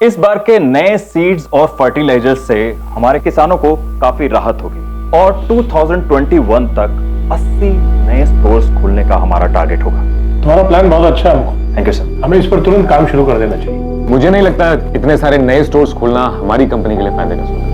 इस बार के नए सीड्स और फर्टिलाइजर्स से हमारे किसानों को काफी राहत होगी और 2021 तक 80 नए स्टोर्स खोलने का हमारा टारगेट होगा। तुम्हारा प्लान बहुत अच्छा है हमको। Thank you sir. हमें इस पर तुरंत काम शुरू कर देना चाहिए। मुझे नहीं लगता इतने सारे नए स्टोर्स खोलना हमारी कंपनी के लिए फायदे का सोचा।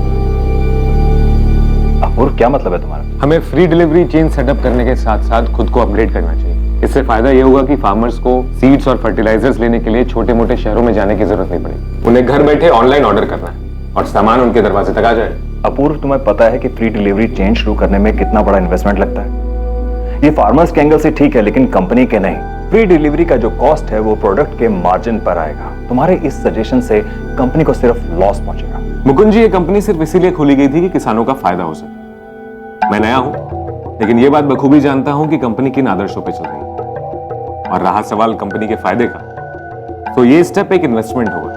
अपूर्व, क्या मतलब है तुम्हारा? हमें फ्री डिलीवरी चेन सेटअप करने के साथ साथ खुद को अपग्रेड करना चाहिए। इससे फायदा यह होगा कि फार्मर्स को सीड्स और फर्टिलाइजर्स लेने के लिए छोटे मोटे शहरों में जाने की जरूरत नहीं पड़ेगी। उन्हें घर बैठे ऑनलाइन ऑर्डर करना है और सामान उनके दरवाजे तक आ जाए। अपूर्व, तुम्हें पता है कि फ्री डिलीवरी चेन शुरू करने में कितना बड़ा इन्वेस्टमेंट लगता है? ये फार्मर्स के एंगल से ठीक है, लेकिन कंपनी के नहीं। फ्री डिलीवरी का जो कॉस्ट है वो प्रोडक्ट के मार्जिन पर आएगा। तुम्हारे इस सजेशन से कंपनी को सिर्फ लॉस पहुंचेगा। मुकुंद जी, ये कंपनी सिर्फ इसीलिए खोली गई थी कि किसानों का फायदा हो सके। मैं नया हूं, लेकिन ये बात बखूबी जानता हूं कि कंपनी किन आदर्शों पर चल रही है। और रहा सवाल कंपनी के फायदे का, तो ये स्टेप एक इन्वेस्टमेंट होगा,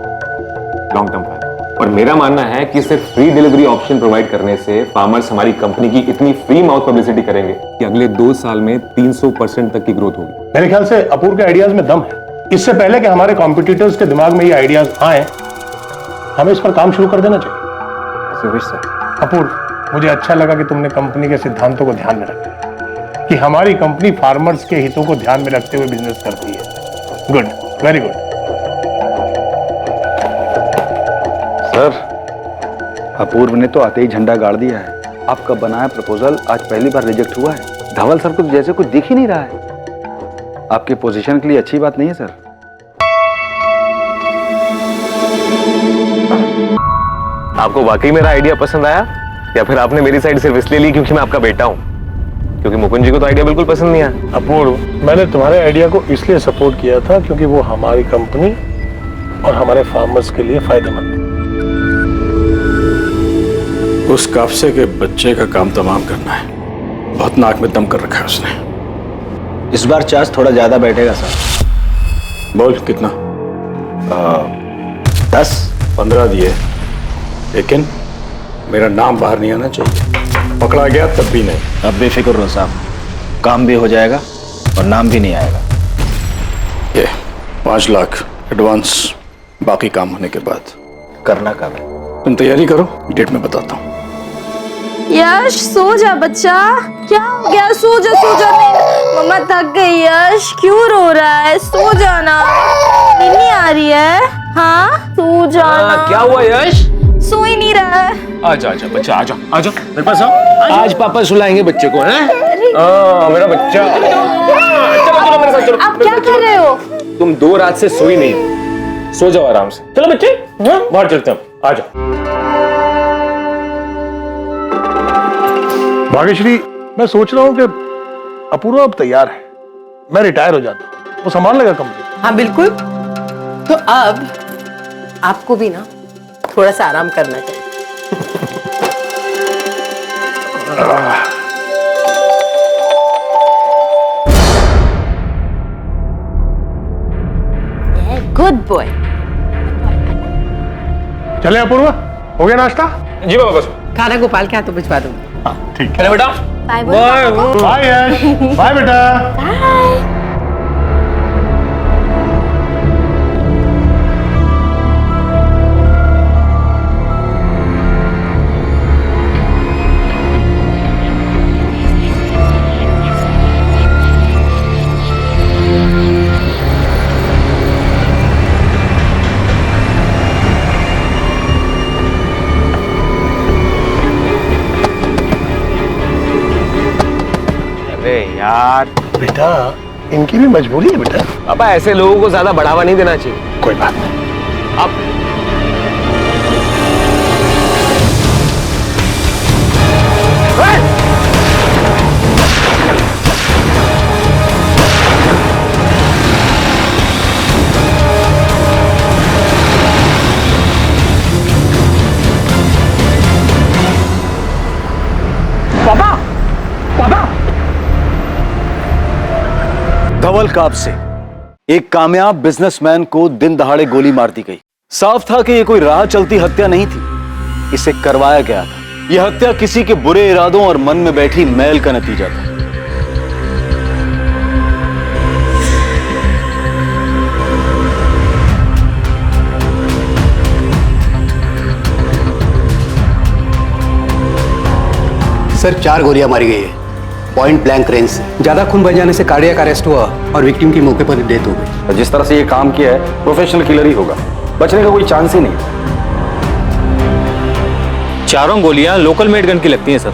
लॉन्ग टर्म फायदा। और मेरा मानना है कि सिर्फ फ्री डिलीवरी ऑप्शन प्रोवाइड करने से फार्मर्स हमारी कंपनी की इतनी फ्री माउथ पब्लिसिटी करेंगे कि अगले 2 साल में 300% तक की ग्रोथ होगी। मेरे ख्याल से अपूर्व के आइडियाज में दम है। इससे पहले कि हमारे कॉम्पिटिटर्स के दिमाग में ये आइडियाज आए, हमें इस पर काम शुरू कर देना चाहिए। अपूर्व, मुझे अच्छा लगा कि तुमने कंपनी के सिद्धांतों को ध्यान में रखा, कि हमारी कंपनी फार्मर्स के हितों को ध्यान में रखते हुए बिजनेस करती है। Good, very good. सर, अपूर्व ने तो आते ही झंडा गाड़ दिया है। आपका बनाया प्रपोजल आज पहली बार रिजेक्ट हुआ है। धवल सर को जैसे कुछ दिख ही नहीं रहा है। आपकी पोजीशन के लिए अच्छी बात नहीं है सर। आपको वाकई मेरा आइडिया पसंद आया या फिर आपने मेरी साइड सिर्फ इसलिए ली क्योंकि मैं आपका बेटा हूं? क्योंकि मुकुंद जी को तो आइडिया बिल्कुल पसंद नहीं आया। अपूर्व, मैंने तुम्हारे आइडिया को इसलिए सपोर्ट किया था क्योंकि वो हमारी कंपनी और हमारे फार्मर्स के लिए फायदेमंद है। उस काफसे के बच्चे का काम तमाम करना है। बहुत नाक में दम कर रखा है उसने। इस बार चार्ज थोड़ा ज्यादा बैठेगा सर। बोल कितना? 10 15 दिए, लेकिन मेरा नाम बाहर नहीं आना चाहिए। पकड़ा गया तब भी नहीं। अब बेफिक्र रहो साहब, काम भी हो जाएगा और नाम भी नहीं आएगा। ये 5 लाख एडवांस, बाकी काम होने के बाद। करना कब है? तुम तैयारी करो, डेट में बताता हूँ। यश, सो जा बच्चा। क्या हो गया? सो जा, सो जा। नहीं, मम्मा थक गई। यश, क्यों रो रहा है? सो जाना। नींद नहीं आ रही है? हाँ, सो जाना। क्या हुआ यश? सो ही नहीं रहा है। आजा आजा बच्चा, आजा आजा मेरे पास आओ। आज पापा सुलाएंगे बच्चे को, हैं? मेरा बच्चा। चलो चलो मेरे साथ, चलो। आप क्या कर रहे हो? तुम 2 रात से सोई नहीं हो, सो जाओ आराम से। चलो बच्चे, बाहर चलते हैं। आजा। भाग्यश्री, मैं सोच रहा हूँ कि अपूर्व अब तैयार है। मैं रिटायर हो जाता हूँ, वो संभाल लेगा कंपनी। हाँ बिल्कुल। तो अब आपको भी ना थोड़ा सा आराम करना चाहिए। Good boy. चले अपूर्व, हो गया नाश्ता? जी बाबा, बस। खाना गोपाल के हाथों भिजवा दूंगी। ठीक चले बेटा। Bye bye. Bye Yash, bye बेटा। यार बेटा, इनकी भी मजबूरी है बेटा। पापा, ऐसे लोगों को ज्यादा बढ़ावा नहीं देना चाहिए। कोई बात नहीं। अब धवल काप से एक कामयाब बिजनेसमैन को दिन दहाड़े गोली मार दी गई। साफ था कि यह कोई राह चलती हत्या नहीं थी, इसे करवाया गया था। यह हत्या किसी के बुरे इरादों और मन में बैठी मैल का नतीजा था। सर 4 गोलियां मारी गई है, पॉइंट ब्लैंक रेंज से। ज्यादा खून बह जाने से कार्डियक अरेस्ट हुआ और विक्टिम की मौके पर डेथ हो गई। जिस तरह से ये काम किया है प्रोफेशनल किलर ही होगा, बचने का कोई चांस ही नहीं। चारों गोलियां लोकल मेड गन की लगती हैं सर।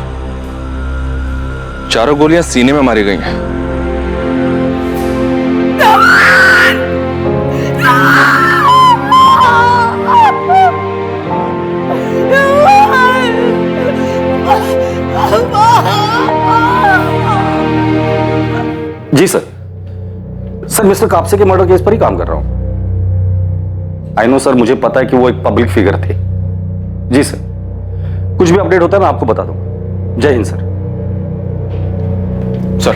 चारों गोलियां सीने में मारी गई हैं। जी सर मिस्टर कापसे के मर्डर केस पर ही काम कर रहा हूं। आई नो सर, मुझे पता है कि वो एक पब्लिक फिगर थे। जी सर, कुछ भी अपडेट होता है मैं आपको बता दूंगा। जय हिंद सर। सर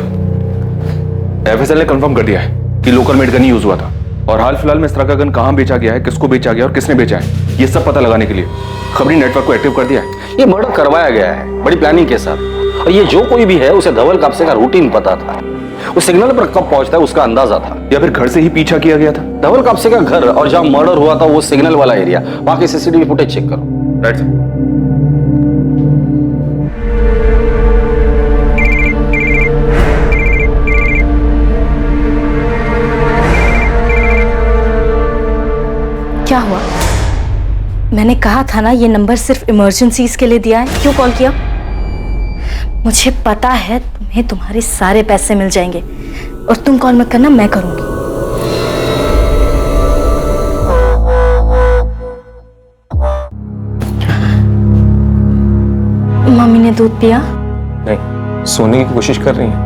एफएसएल ने कंफर्म कर दिया है कि लोकल मेड गन ही यूज हुआ था और हाल फिलहाल में इस तरह का गन कहां बेचा गया है, किसको बेचा गया और किसने बेचा है, ये सब पता लगाने के लिए खबरी नेटवर्क को एक्टिव कर दिया है। ये मर्डर करवाया गया है बड़ी प्लानिंग के साथ, और ये जो कोई भी है उसे धवल कापसे का रूटीन पता था। उस सिग्नल पर कब पहुंचता है उसका अंदाजा था, या फिर घर से ही पीछा किया गया था। धवल कापसे का घर और जहां मर्डर हुआ था वो सिग्नल वाला एरिया, बाकी सीसीटीवी फुटेज चेक करो। Right sir. क्या हुआ? मैंने कहा था ना ये नंबर सिर्फ इमरजेंसीज के लिए दिया है। क्यों कॉल किया? मुझे पता है तुम्हें तुम्हारे सारे पैसे मिल जाएंगे और तुम कॉल मत करना, मैं करूंगी। मम्मी ने दूध पिया? नहीं, सोने की कोशिश कर रही हैं।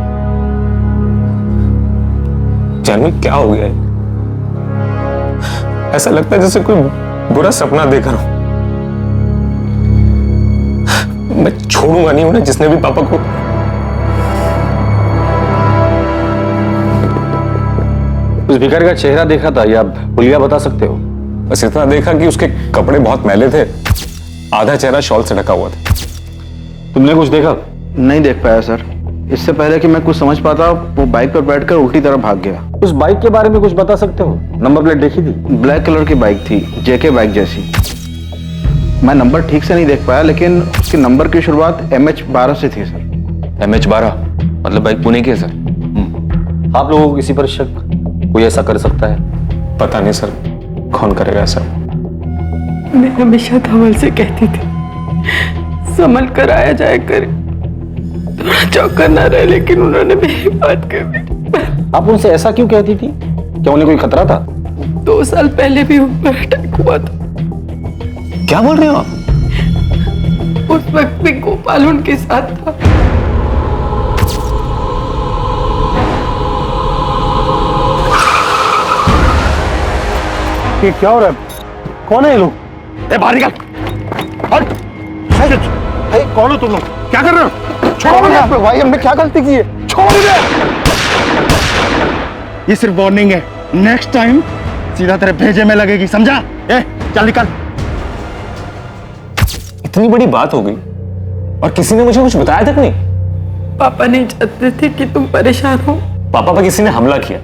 जानवी क्या हो गया है? ऐसा लगता है जैसे कोई बुरा सपना देख रहा हूं। मैं छोड़ूंगा नहीं उन्हें, जिसने भी पापा को। उस भिखारी का चेहरा देखा था या हुलिया बता सकते हो? बस इतना देखा कि उसके कपड़े बहुत मैले थे, आधा चेहरा शॉल से ढका हुआ था। तुमने कुछ देखा? नहीं देख पाया सर। इससे पहले कि मैं कुछ समझ पाता वो बाइक पर बैठकर उल्टी तरफ भाग गया। उस बाइक के बारे में कुछ बता सकते हो? नंबर प्लेट देखी थी? ब्लैक कलर की बाइक थी, जेके बाइक जैसी। मैं नंबर ठीक से नहीं देख पाया, लेकिन उसके नंबर की शुरुआत MH12 से थी सर। MH12 मतलब बाइक पुणे की है सर। आप लोगों को किसी पर शक? कोई ऐसा कर सकता है? पता नहीं सर, कौन करेगा ऐसा? मैं हमेशा धवल से कहती थी संभल कर आया जाए करे, थोड़ा चौका ना रहे, लेकिन उन्होंने मेरी बात कर दी। आप उनसे ऐसा क्यों कहती थी? क्या उन्हें कोई खतरा था? 2 साल पहले भी उन पर अटैक हुआ था। क्या बोल रहे हो आप? उस वक्त भी गोपाल उनके साथ था। ये क्या हो रहा है? कौन है ये लोग? बाहर निकल! कौन हो तुम लोग? क्या कर रहे हो? छोड़ो भाई, हमने क्या गलती की है? छोड़ दे! ये सिर्फ वार्निंग है, नेक्स्ट टाइम सीधा तेरे भेजे में लगेगी, समझा? चल निकल। इतनी बड़ी बात हो गई और किसी ने मुझे कुछ बताया तक नहीं। पापा नहीं चाहते थे कि तुम परेशान हो। पापा पर किसी ने हमला किया,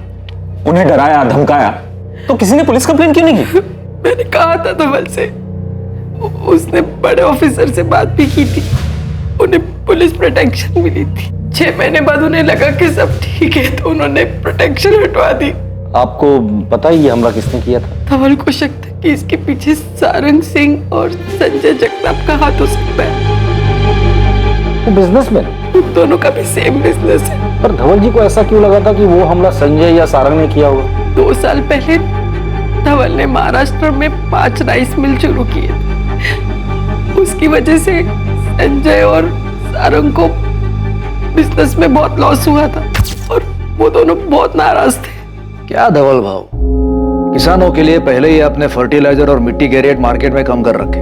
उन्हें डराया, धमकाया, तो किसी ने पुलिस कंप्लेंट क्यों नहीं की? मैंने कहा था धवल से, उसने बड़े ऑफिसर से बात भी की थी, उन्हें पुलिस प्रोटेक्शन मिली थी। 6 महीने बाद उन्हें लगा कि सब ठीक है तो उन्होंने प्रोटेक्शन हटवा दी। आपको पता है ये हमला किसने किया था? धवल को शक था कि इसके पीछे सारंग सिंह और संजय जगताप का हाथ हो सकता है। वो बिजनेसमैन, उन दोनों का भी सेम बिजनेस है। पर धवल जी को ऐसा क्यों लगा था कि वो हमला संजय या सारंग ने किया होगा? 2 साल पहले धवल ने महाराष्ट्र में 5 राइस मिल शुरू किए थे। उसकी वजह से संजय और सारंग को बिजनेस में बहुत लॉस हुआ था और वो दोनों बहुत नाराज थे। क्या धवल भाव, किसानों के लिए पहले ही आपने फर्टिलाइजर और मिट्टी के रेट मार्केट में कम कर रखे।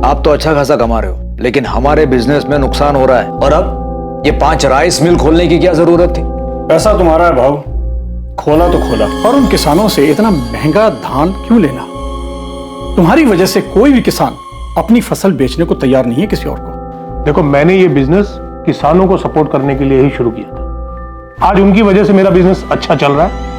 आप तो अच्छा खासा कमा रहे हो, लेकिन हमारे बिजनेस में नुकसान हो रहा है। और अब ये 5 राइस मिल खोलने की क्या जरूरत थी? पैसा तुम्हारा है भाव, खोला तो खोला। और उन किसानों से इतना महंगा धान क्यों लेना? तुम्हारी वजह से कोई भी किसान अपनी फसल बेचने को तैयार नहीं है किसी और को। देखो, मैंने ये बिजनेस किसानों को सपोर्ट करने के लिए ही शुरू किया था। आज उनकी वजह से मेरा बिजनेस अच्छा चल रहा है,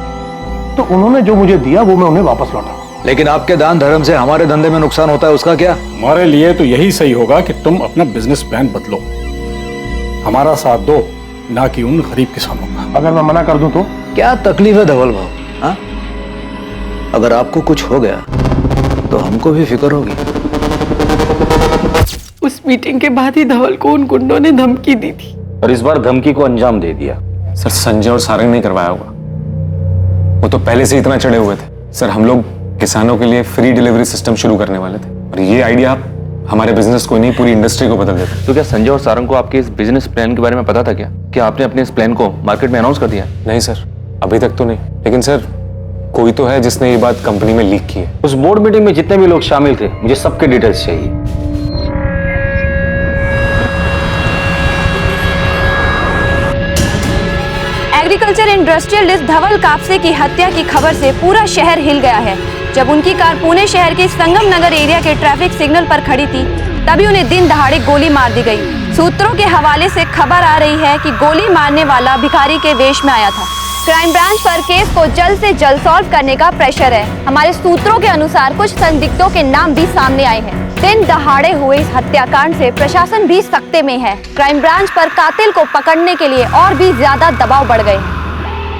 तो उन्होंने जो मुझे दिया वो मैं उन्हें वापस लौटा। लेकिन आपके दान धर्म से हमारे धंधे में नुकसान होता है, उसका क्या? हमारे लिए तो यही सही होगा कि तुम अपना बिजनेस प्लान बदलो। हमारा साथ दो, ना कि उन गरीब किसानों का। अगर मैं मना कर दूं तो? क्या तकलीफ है धवल भाव? हाँ, अगर आपको कुछ हो गया तो हमको भी फिक्र होगी। उस मीटिंग के बाद ही धवल को उन गुंडों ने धमकी दी थी, और इस बार धमकी को अंजाम दे दिया। सर संजय और सारंग ने करवाया होगा, वो तो पहले से इतना चढ़े हुए थे। सर हम लोग किसानों के लिए फ्री डिलीवरी सिस्टम शुरू करने वाले थे, और ये आइडिया आप हमारे बिजनेस को नहीं पूरी इंडस्ट्री को बदल देते। तो क्या संजय और सारंग को आपके इस बिजनेस प्लान के बारे में पता था क्या? क्या आपने अपने इस प्लान को मार्केट में अनाउंस कर दिया? नहीं सर, अभी तक तो नहीं, लेकिन सर कोई तो है जिसने ये बात कंपनी में लीक की है। उस बोर्ड मीटिंग में जितने भी लोग शामिल थे, मुझे सबके डिटेल्स चाहिए। एग्रीकल्चर इंडस्ट्रियलिस्ट धवल कापसे की हत्या की खबर से पूरा शहर हिल गया है। जब उनकी कार पुणे शहर के संगम नगर एरिया के ट्रैफिक सिग्नल पर खड़ी थी, तभी उन्हें दिन दहाड़े गोली मार दी गई। सूत्रों के हवाले से खबर आ रही है कि गोली मारने वाला भिखारी के वेश में आया था। क्राइम ब्रांच पर केस को जल्द से जल्द सॉल्व करने का प्रेशर है। हमारे सूत्रों के अनुसार कुछ संदिग्धों के नाम भी सामने आए हैं। दिन दहाड़े हुए इस हत्याकांड से प्रशासन भी सख्ते में है। क्राइम ब्रांच पर कातिल को पकड़ने के लिए और भी ज्यादा दबाव बढ़ गए।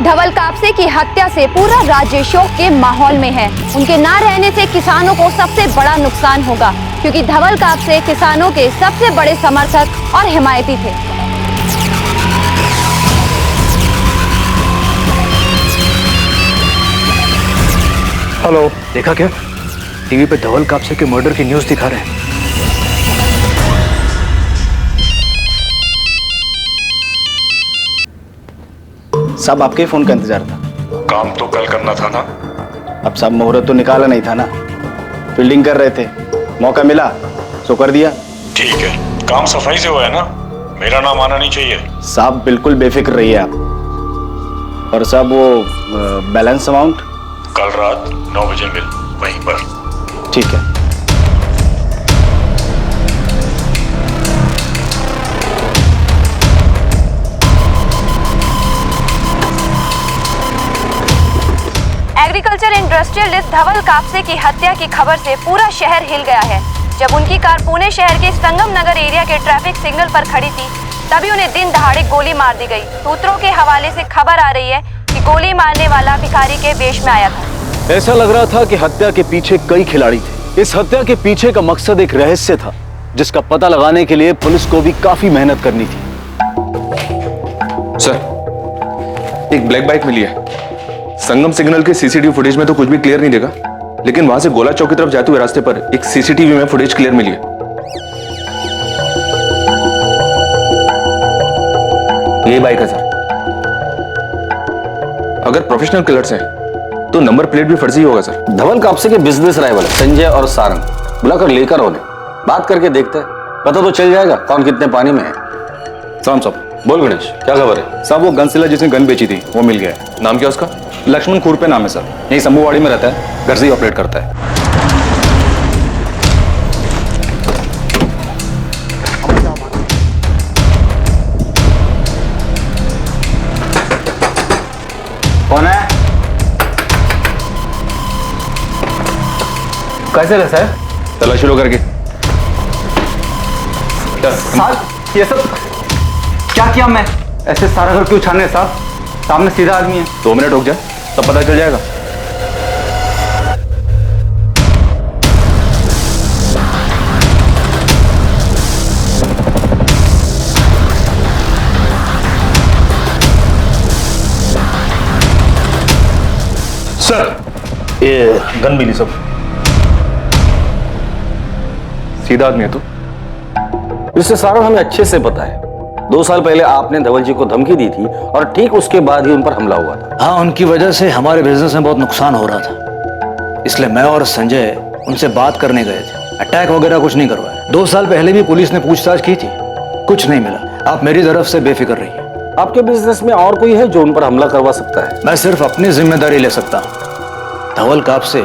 धवल कापसे की हत्या से पूरा राज्य शोक के माहौल में है। उनके ना रहने से किसानों को सबसे बड़ा नुकसान होगा, क्योंकि धवल कापसे किसानों के सबसे बड़े समर्थक और हिमायती थे। हेलो, देखा क्या? टीवी पे धवल कापसे के मर्डर की न्यूज दिखा रहे हैं। साहब आपके फोन का इंतजार था। काम तो कल करना था ना। अब साहब मुहूर्त तो निकाला नहीं था ना, फील्डिंग कर रहे थे, मौका मिला तो कर दिया। ठीक है, काम सफाई से हुआ है ना, मेरा नाम आना नहीं चाहिए। साहब बिल्कुल बेफिक्र रहिए आप। और साहब वो बैलेंस अमाउंट कल रात 9 बजे मिल वहीं पर। ठीक है। एग्रीकल्चर इंडस्ट्रियलिस्ट धवल कापसे की हत्या की खबर से पूरा शहर हिल गया है। जब उनकी कार पुणे शहर के संगम नगर एरिया के ट्रैफिक सिग्नल पर खड़ी थी, तभी उन्हें दिन दहाड़े गोली मार दी गई। सूत्रों के हवाले से खबर आ रही है कि गोली मारने वाला भिखारी के वेश में आया था। ऐसा लग रहा था कि हत्या के पीछे कई खिलाड़ी थे। इस हत्या के पीछे का मकसद एक रहस्य था, जिसका पता लगाने के लिए पुलिस को भी काफी मेहनत करनी थी। सर एक ब्लैक बाइक मिली है। संगम सिग्नल के सीसीटीवी फुटेज में तो कुछ भी क्लियर नहीं देगा, लेकिन वहां से गोला चौक की तरफ जाते हुए रास्ते पर एक सीसीटीवी में फुटेज क्लियर मिली है। ये बाइक है सर। अगर प्रोफेशनल किलर्स हैं तो नंबर प्लेट भी फर्जी होगा सर। धवल कापसे के बिजनेस राइवल संजय और सारंग बुलाकर लेकर उन्हें बात करके देखते हैं, पता तो चल जाएगा कौन कितने पानी में है। साहब बोल गणेश, क्या खबर है? साहब वो गन सेलर जिसने गन बेची थी वो मिल गया है। नाम क्या उसका? लक्ष्मण खुरपे नाम है सर, यही शंभूवाड़ी में रहता है, घर से ही ऑपरेट करता है। कौन है? कैसे रहे सर? चला शुरू करके। साहब ये सब क्या किया मैं? ऐसे सारा घर क्यों छाने साहब? सामने सीधा आदमी है। 2 मिनट रुक जा, तब पता चल जाएगा। सर ये गन मिली सब। सीधा आदमी है तू? इससे सारा हमें अच्छे से पता है। 2 साल पहले आपने धवल जी को धमकी दी थी और ठीक उसके बाद ही उन पर हमला हुआ था। हाँ, उनकी वजह से हमारे बिजनेस में बहुत नुकसान हो रहा था, इसलिए मैं और संजय उनसे बात करने गए थे। अटैक वगैरह कुछ नहीं करवाया। 2 साल पहले भी पुलिस ने पूछताछ की थी, कुछ नहीं मिला। आप मेरी तरफ से बेफिक्र रहिए। आपके बिजनेस में और कोई है जो उन पर हमला करवा सकता है? मैं सिर्फ अपनी जिम्मेदारी ले सकता हूँ। धवल कापसे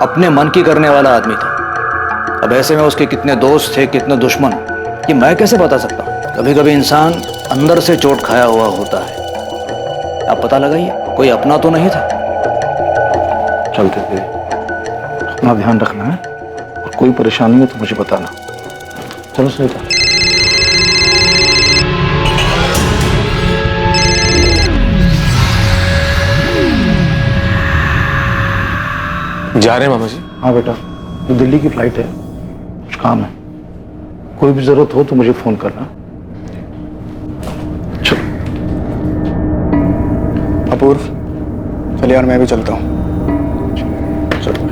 अपने मन की करने वाला आदमी था। अब ऐसे में उसके कितने दोस्त थे, कितने दुश्मन, ये मैं कैसे बता सकता हूँ? कभी कभी इंसान अंदर से चोट खाया हुआ होता है। आप पता लगाइए, कोई अपना तो नहीं था। चलते थे, अपना ध्यान रखना है और कोई परेशानी हो तो मुझे बताना। चलो सही था। जा रहे हैं मामा जी? हाँ बेटा, ये दिल्ली की फ्लाइट है, कुछ काम है। कोई भी जरूरत हो तो मुझे फोन करना। चलो। अपूर्व, चलिए यार मैं भी चलता हूँ। चलो।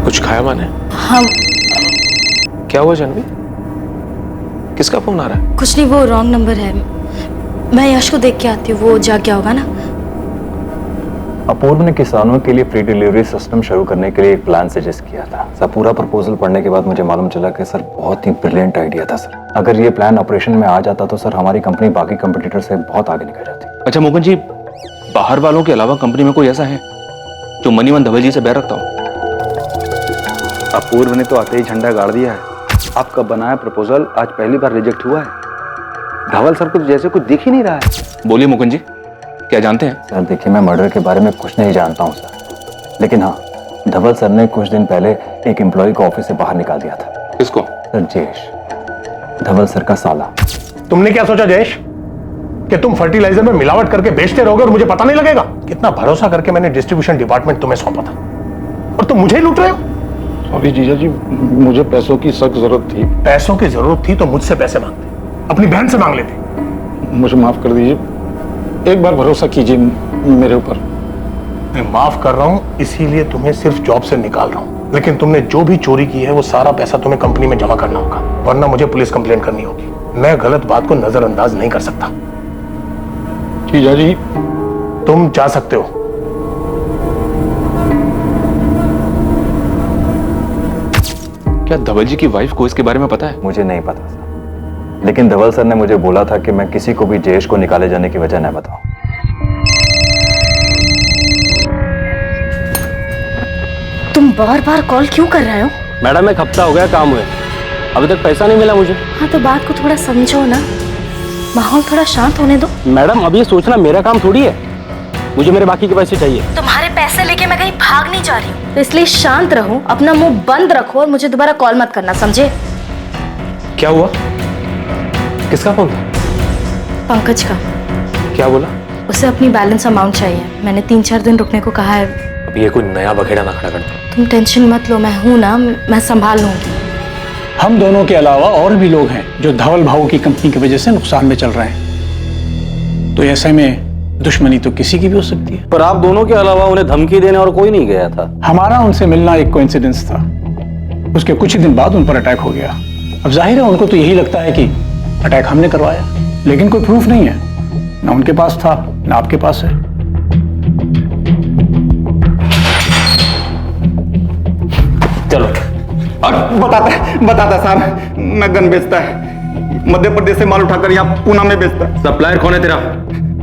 कुछ खाया माने? हाँ क्या हुआ जानवी? किसका फोन आ रहा है? कुछ नहीं, वो रॉन्ग नंबर है। मैं यश को देख के आती हूँ, वो जाग गया होगा ना। अपूर्व ने किसानों के लिए फ्री डिलीवरी सिस्टम शुरू करने के लिए एक प्लान सजेस्ट किया था सर। पूरा प्रपोजल पढ़ने के बाद मुझे मालूम चला कि सर बहुत ही ब्रिलियंट आइडिया था सर। अगर ये प्लान ऑपरेशन में आ जाता तो सर हमारी कंपनी बाकी कंपटीटर से बहुत आगे निकल जाती। अच्छा मोहन जी, बाहर वालों के अलावा कंपनी में कोई ऐसा है जो मनीवन धवल जी से बैर रखता हो? अपूर्व ने तो आते ही झंडा गाड़ दिया है। आपका बनाया प्रपोजल आज पहली बार रिजेक्ट हुआ है। धवल सर को जैसे कुछ दिख ही नहीं रहा है। बोलिए मुकुंद जी, क्या जानते हैं? सर देखिए, मैं मर्डर के बारे में कुछ नहीं जानता हूँ सर, लेकिन हाँ, धवल सर ने कुछ दिन पहले एक एम्प्लॉय को ऑफिस से बाहर निकाल दिया था। किसको? सर जयेश, धवल सर का साला। तुमने क्या सोचा जयेश कि तुम फर्टिलाइजर में मिलावट करके बेचते रहोगे और मुझे पता नहीं लगेगा? कितना भरोसा करके मैंने डिस्ट्रीब्यूशन डिपार्टमेंट तुम्हें सौंपा था और तुम मुझे ही लूट रहे हो। सॉरी जीजा जी, मुझे पैसों की सख्त जरूरत थी। पैसों की जरूरत थी तो मुझसे पैसे मांगते, अपनी बहन से मांग लेते। मुझे माफ कर दीजिए, एक बार भरोसा कीजिए मेरे ऊपर। मैं माफ कर रहा हूं, इसीलिए तुम्हें सिर्फ जॉब से निकाल रहा हूं, लेकिन तुमने जो भी चोरी की है वो सारा पैसा तुम्हें कंपनी में जमा करना होगा, वरना मुझे पुलिस कंप्लेंट करनी होगी। मैं गलत बात को नजरअंदाज नहीं कर सकता। जीजा जी, तुम जा सकते हो। क्या धवल जी की वाइफ को इसके बारे में पता है? मुझे नहीं पता सर, लेकिन धवल सर ने मुझे बोला था कि मैं किसी को भी जयेश को निकाले जाने की वजह न बताऊं। तुम बार बार कॉल क्यों कर रहे हो? मैडम एक हफ्ता हो गया काम हुए, अभी तक पैसा नहीं मिला मुझे। हाँ तो बात को थोड़ा समझो ना, माहौल थोड़ा शांत होने दो। मैडम अब ये सोचना मेरा काम थोड़ी है, मुझे मेरे बाकी के पैसे चाहिए। तुम्हारे पैसे लेके मैं कहीं भाग नहीं जा रही हूँ, तो इसलिए शांत रहो, अपना मुंह बंद रखो और मुझे दोबारा कॉल मत करना, समझे? क्या हुआ? किसका फोन था? पंकज का। क्या बोला? उसे अपनी बैलेंस अमाउंट चाहिए, मैंने 3-4 दिन रुकने को कहा है। अब ये कोई नया बखेड़ा ना खड़ा कर दे। तुम टेंशन मत लो, मैं हूं ना, मैं संभाल लूंगी। हम दोनों के अलावा और भी लोग हैं जो धवल भाऊ की कंपनी की वजह से नुकसान में चल रहे हैं, तो ऐसे में दुश्मनी तो किसी की भी हो सकती है। पर आप दोनों के अलावा उन्हें धमकी देने और कोई नहीं गया था। हमारा उनसे मिलना एक कोइंसिडेंस था, उसके कुछ ही दिन बाद उन पर अटैक हो गया। अब जाहिर है उनको तो यही लगता है कि अटैक हमने करवाया, लेकिन कोई प्रूफ नहीं है, ना उनके पास था ना आपके पास है। चलो और बताता साहब, मैं गन बेचता है, मध्य प्रदेश से माल उठाकर यहाँ पूना में बेचता है। सप्लायर कौन है तेरा?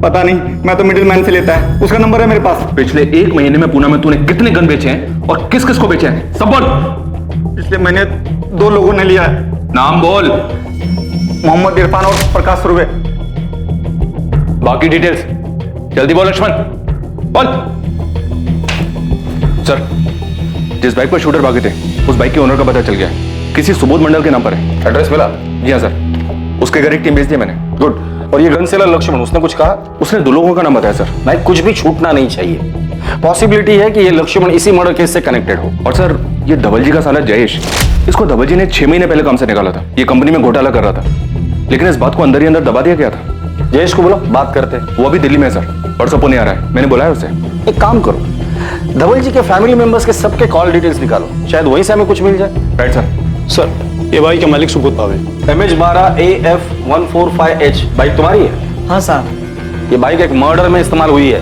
पता नहीं, मैं तो मिडिल मैन से लेता है, उसका नंबर है मेरे पास। पिछले 1 महीने में पूना में तूने कितने गन बेचे हैं और किस किस को बेचे हैं, सब बोल। पिछले महीने 2 लोगों ने लिया है। नाम बोल। मोहम्मद इरफान और प्रकाश सुरवे। बाकी डिटेल्स जल्दी बोल लक्ष्मण, बोल। सर, जिस बाइक पर शूटर भागे थे उस बाइक के ओनर का पता चल गया है, किसी सुबोध मंडल के नाम पर है। एड्रेस मिला? जी हाँ सर, उसके घर एक टीम भेज दी मैंने। गुड। और ये गन सेलर लक्ष्मण, उसने कुछ कहा? उसने 2 लोगों का नाम बताया सर। भाई कुछ भी छूटना नहीं चाहिए, पॉसिबिलिटी है कि ये लक्ष्मण इसी मर्डर केस से कनेक्टेड हो। और सर, ये धवल जी का साला जयेश, इसको धवल जी ने 6 महीने पहले काम से निकाला था। ये कंपनी में घोटाला कर रहा था, लेकिन इस बात को अंदर ही अंदर दबा दिया गया था। जयेश को बोलो बात करते। वो अभी दिल्ली में है सर, परसों पुणे आ रहा है, मैंने बुलाया उसे। एक काम करो, धवल जी के फैमिली मेंबर्स के सबके कॉल डिटेल्स निकालो, शायद वहीं से हमें कुछ मिल जाए। Right sir. सर, ये बाइक का मालिक सुबोध भावे। MH12AF145H बाइक तुम्हारी है? हाँ साहब। ये बाइक एक मर्डर में इस्तेमाल हुई है,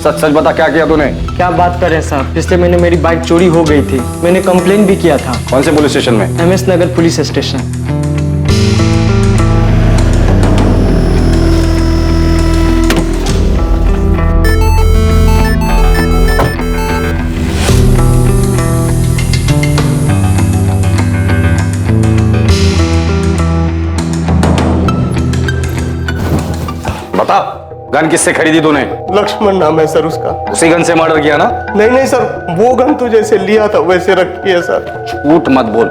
सच सच बता क्या किया तूने? क्या बात कर रहे हैं साहब, पिछले महीने मेरी बाइक चोरी हो गई थी, मैंने कंप्लेन भी किया था। कौन से पुलिस स्टेशन में? MS नगर पुलिस स्टेशन। बता, गन किससे खरीदी तूने? लक्ष्मण नाम है सर उसका। उसी गन से मर्डर किया ना? नहीं सर, वो गन तो जैसे लिया था वैसे रखी है सर। झूठ मत बोल,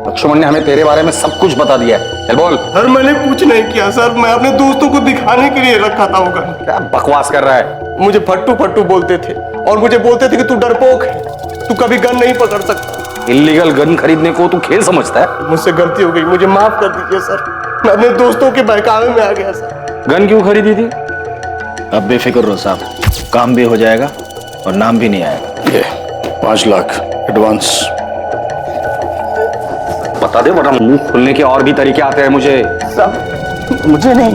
लक्ष्मण ने हमें तेरे बारे में सब कुछ बता दिया है। चल बोल। सर मैंने कुछ नहीं किया सर, मैं अपने दोस्तों को दिखाने के लिए रखा था वो गन। क्या बकवास कर रहा है? मुझे फट्टू फट्टू बोलते थे और मुझे बोलते थे कि तू डरपोक है, तू कभी गन नहीं पकड़ सकता। इल्लीगल गन खरीदने को तू खेल समझता है? मुझसे गलती हो गई, मुझे माफ कर दीजिए सर। मैं अपने दोस्तों के बहकावे में आ गया सर। गन क्यों खरीदी थी? अब बेफिक्र रहो साहब, काम भी हो जाएगा और नाम भी नहीं आएगा। ये 5 लाख एडवांस। बता दे वरना मुंह खोलने के और भी तरीके आते हैं मुझे। साहब मुझे नहीं,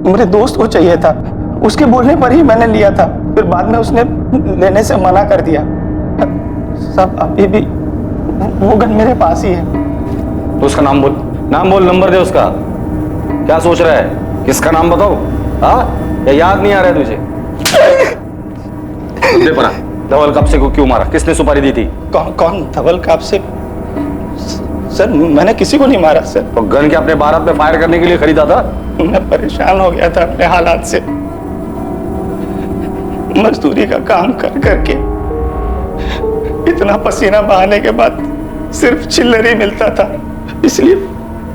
मेरे दोस्त को चाहिए था, उसके बोलने पर ही मैंने लिया था, फिर बाद में उसने लेने से मना कर दिया। साहब अभी भी वो गन मेरे पास ही है। तो उसका नाम बोल, नंबर दे उसका। क्या सोच रहा है? किसका नाम बताओ? हाँ, या याद नहीं आ रहा है तुझे? दे परा, धवल कापसे को क्यों मारा? किसने सुपारी दी थी? कौन धवल कापसे? सर मैंने किसी को नहीं मारा सर। तो गन के अपने बारात में फायर करने के लिए खरीदा था? मैं परेशान हो गया था अपने हालात से, मजदूरी का काम कर करके इतना पसीना बहाने के बाद सिर्फ चिल्लर ही मिलता था, इसलिए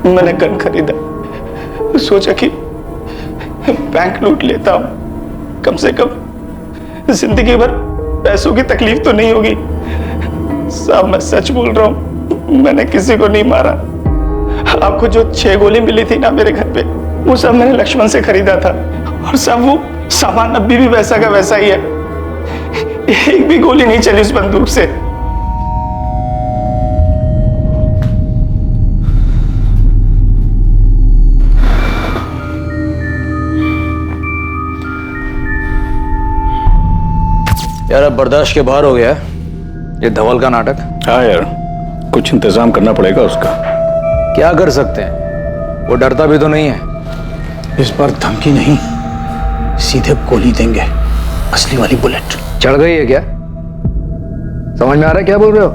मैंने गन खरीदा। सोचा कि बैंक लूट लेता हूं, कम से कम जिंदगी भर पैसों की तकलीफ तो नहीं होगी। साहब मैं सच बोल रहा हूं, मैंने किसी को नहीं मारा। आपको जो 6 गोली मिली थी ना मेरे घर पे, वो सब मैंने लक्ष्मण से खरीदा था, और सब वो सामान अभी भी वैसा का वैसा ही है। एक भी गोली नहीं चली उस बंदूक से। यार अब बर्दाश्त के बाहर हो गया है ये धवल का नाटक। हाँ यार, कुछ इंतजाम करना पड़ेगा उसका। क्या कर सकते हैं, वो डरता भी तो नहीं है। इस बार धमकी नहीं, सीधे गोली देंगे, असली वाली बुलेट। चढ़ गई है क्या? समझ में आ रहा है क्या बोल रहे हो?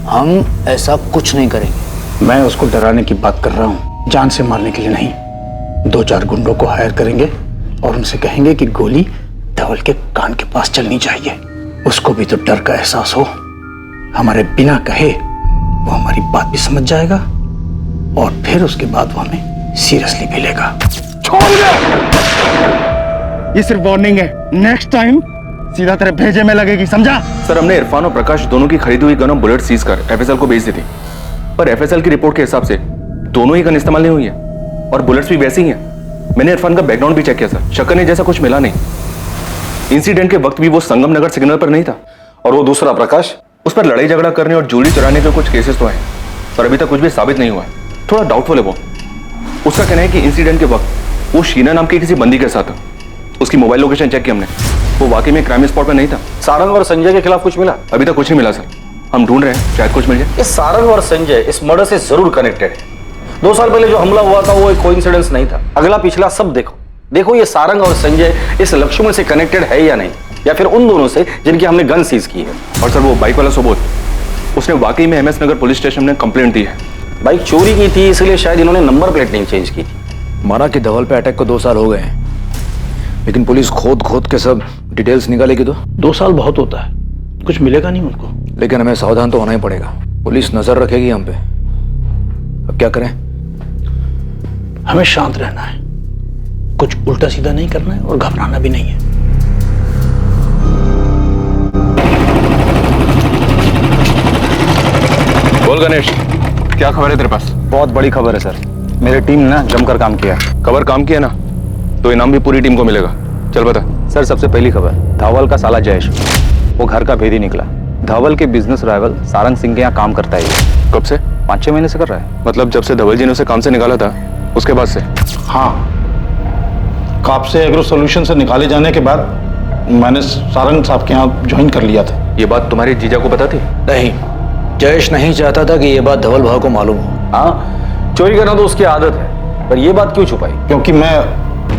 हम ऐसा कुछ नहीं करेंगे। मैं उसको डराने की बात कर रहा हूं, जान से मारने के लिए नहीं। 2-4 गुंडों को हायर करेंगे और उनसे कहेंगे कि गोली धवल के कान के पास चलनी चाहिए। उसको भी तो डर का एहसास हो, हमारे बिना कहे वो हमारी बात भी समझ जाएगा और फिर उसके बाद वो हमें सीरियसली भी लेगा। छोड़ दे! ये सिर्फ वार्निंग है, नेक्स्ट टाइम सीधा तेरे भेजे में लगेगी, समझा? सर हमने इरफान और प्रकाश दोनों की खरीदी हुई गन और बुलेट सीज कर एफएसएल को भेज दी थी, पर एफएसएल की रिपोर्ट के हिसाब से दोनों ही गन इस्तेमाल नहीं हुई है और बुलेट्स भी वैसी ही हैं। मैंने इरफान का बैकग्राउंड भी चेक किया सर, शक्कर ने जैसा कुछ मिला नहीं। इंसिडेंट के वक्त भी वो संगम नगर सिग्नल पर नहीं था। और वो दूसरा प्रकाश, उस पर लड़ाई झगड़ा करने और ज्वेलरी चुराने के कुछ केसेस तो हैं, पर अभी तक कुछ भी साबित नहीं हुआ है। थोड़ा डाउटफुल है वो। उसका कहना है कि इंसिडेंट के वक्त वो शीना नाम की किसी बंदी के साथ था। उसकी मोबाइल लोकेशन चेक की हमने, वो वाकई में क्राइम स्पॉट पर नहीं था। सारंग और संजय के खिलाफ कुछ मिला? अभी तक कुछ नहीं मिला सर, हम ढूंढ रहे हैं, शायद कुछ मिल जाए। ये सारंग और संजय इस मर्डर से जरूर कनेक्टेड है। 2 साल पहले जो हमला हुआ था वो एक कोइंसिडेंस नहीं था। अगला पिछला सब देखो ये सारंग और संजय इस लक्ष्मण से कनेक्टेड है या नहीं, या फिर उन दोनों से जिनकी हमने गन सीज की है। और सर वो बाइक वाला सुबोध, उसने वाकई में एमएस नगर पुलिस स्टेशन में कंप्लेंट दी है। बाइक चोरी की थी, इसलिए शायद इन्होंने नंबर प्लेट नहीं चेंज की थी। माना कि धवल पे अटैक को 2 साल हो गए हैं, लेकिन पुलिस खोद के सब डिटेल्स निकालेगी तो 2 साल बहुत होता है, कुछ मिलेगा नहीं उनको। लेकिन हमें सावधान तो होना ही पड़ेगा, पुलिस नजर रखेगी हम पे। अब क्या करें? हमें शांत रहना है, कुछ उल्टा सीधा नहीं करना है और घबराना भी नहीं है। बोल गणेश, क्या खबर है तेरे पास? बहुत बड़ी खबर है सर, मेरी टीम ने ना जमकर काम किया। खबर काम किया ना, तो इनाम भी पूरी टीम को मिलेगा। चल बता। सर सबसे पहली खबर, धवल का साला जयेश, वो घर का भेदी निकला। धवल के बिजनेस राइवल सारंग सिंह के यहाँ काम करता है। कब से? 5-6 महीने से कर रहा है। मतलब जब से धवल जी ने उसे काम से निकाला था उसके बाद से? हाँ, काप से एग्रो सोल्यूशन से निकाले जाने के बाद मैंने सारंग साहब के यहाँ ज्वाइन कर लिया था। ये बात तुम्हारे जीजा को पता थी? नहीं, जयेश नहीं चाहता था कि ये बात धवल भाव को मालूम हो। हाँ, चोरी करना तो उसकी आदत है, पर ये बात क्यों छुपाई? क्योंकि मैं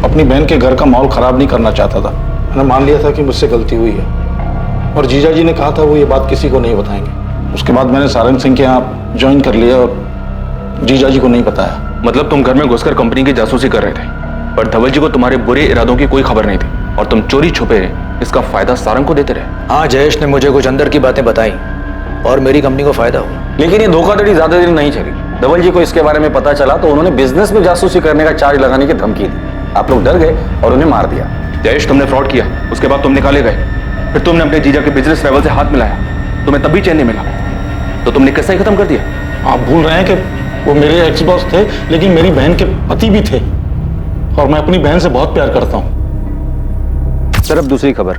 अपनी बहन के घर का माहौल खराब नहीं करना चाहता था। मैंने मान लिया था कि मुझसे गलती हुई है, और जीजा जी ने कहा था वो ये बात किसी को नहीं बताएंगे। उसके बाद मैंने सारंग सिंह के यहाँ ज्वाइन कर लिया और जीजा जी को नहीं बताया। मतलब तुम घर में घुसकर कंपनी की जासूसी कर रहे थे, पर धवल जी को तुम्हारे बुरे इरादों की कोई खबर नहीं थी, और तुम चोरी छुपे इसका फायदा सारंग को देते रहे। हाँ, जयेश ने मुझे कुछ अंदर की बातें बताई और मेरी कंपनी को फायदा हुआ। लेकिन ये धोखाधड़ी ज्यादा दिन नहीं चली। धवल जी को इसके बारे में पता चला तो उन्होंने बिजनेस में जासूसी करने का चार्ज लगाने की धमकी दी। आप लोग डर गए और उन्हें मार दिया। जयेश, तुमने फ्रॉड किया, उसके बाद तुम निकाले गए, फिर तुमने अपने जीजा के बिजनेस लेवल से हाथ मिलाया, तुम्हें तब भी चैन नहीं मिला, तो तुमने किस्सा ही खत्म कर दिया। आप भूल रहे हैं कि वो मेरे एक्स बॉस थे, लेकिन मेरी बहन के पति भी थे, और मैं अपनी बहन से बहुत प्यार करता हूं। सर अब दूसरी खबर,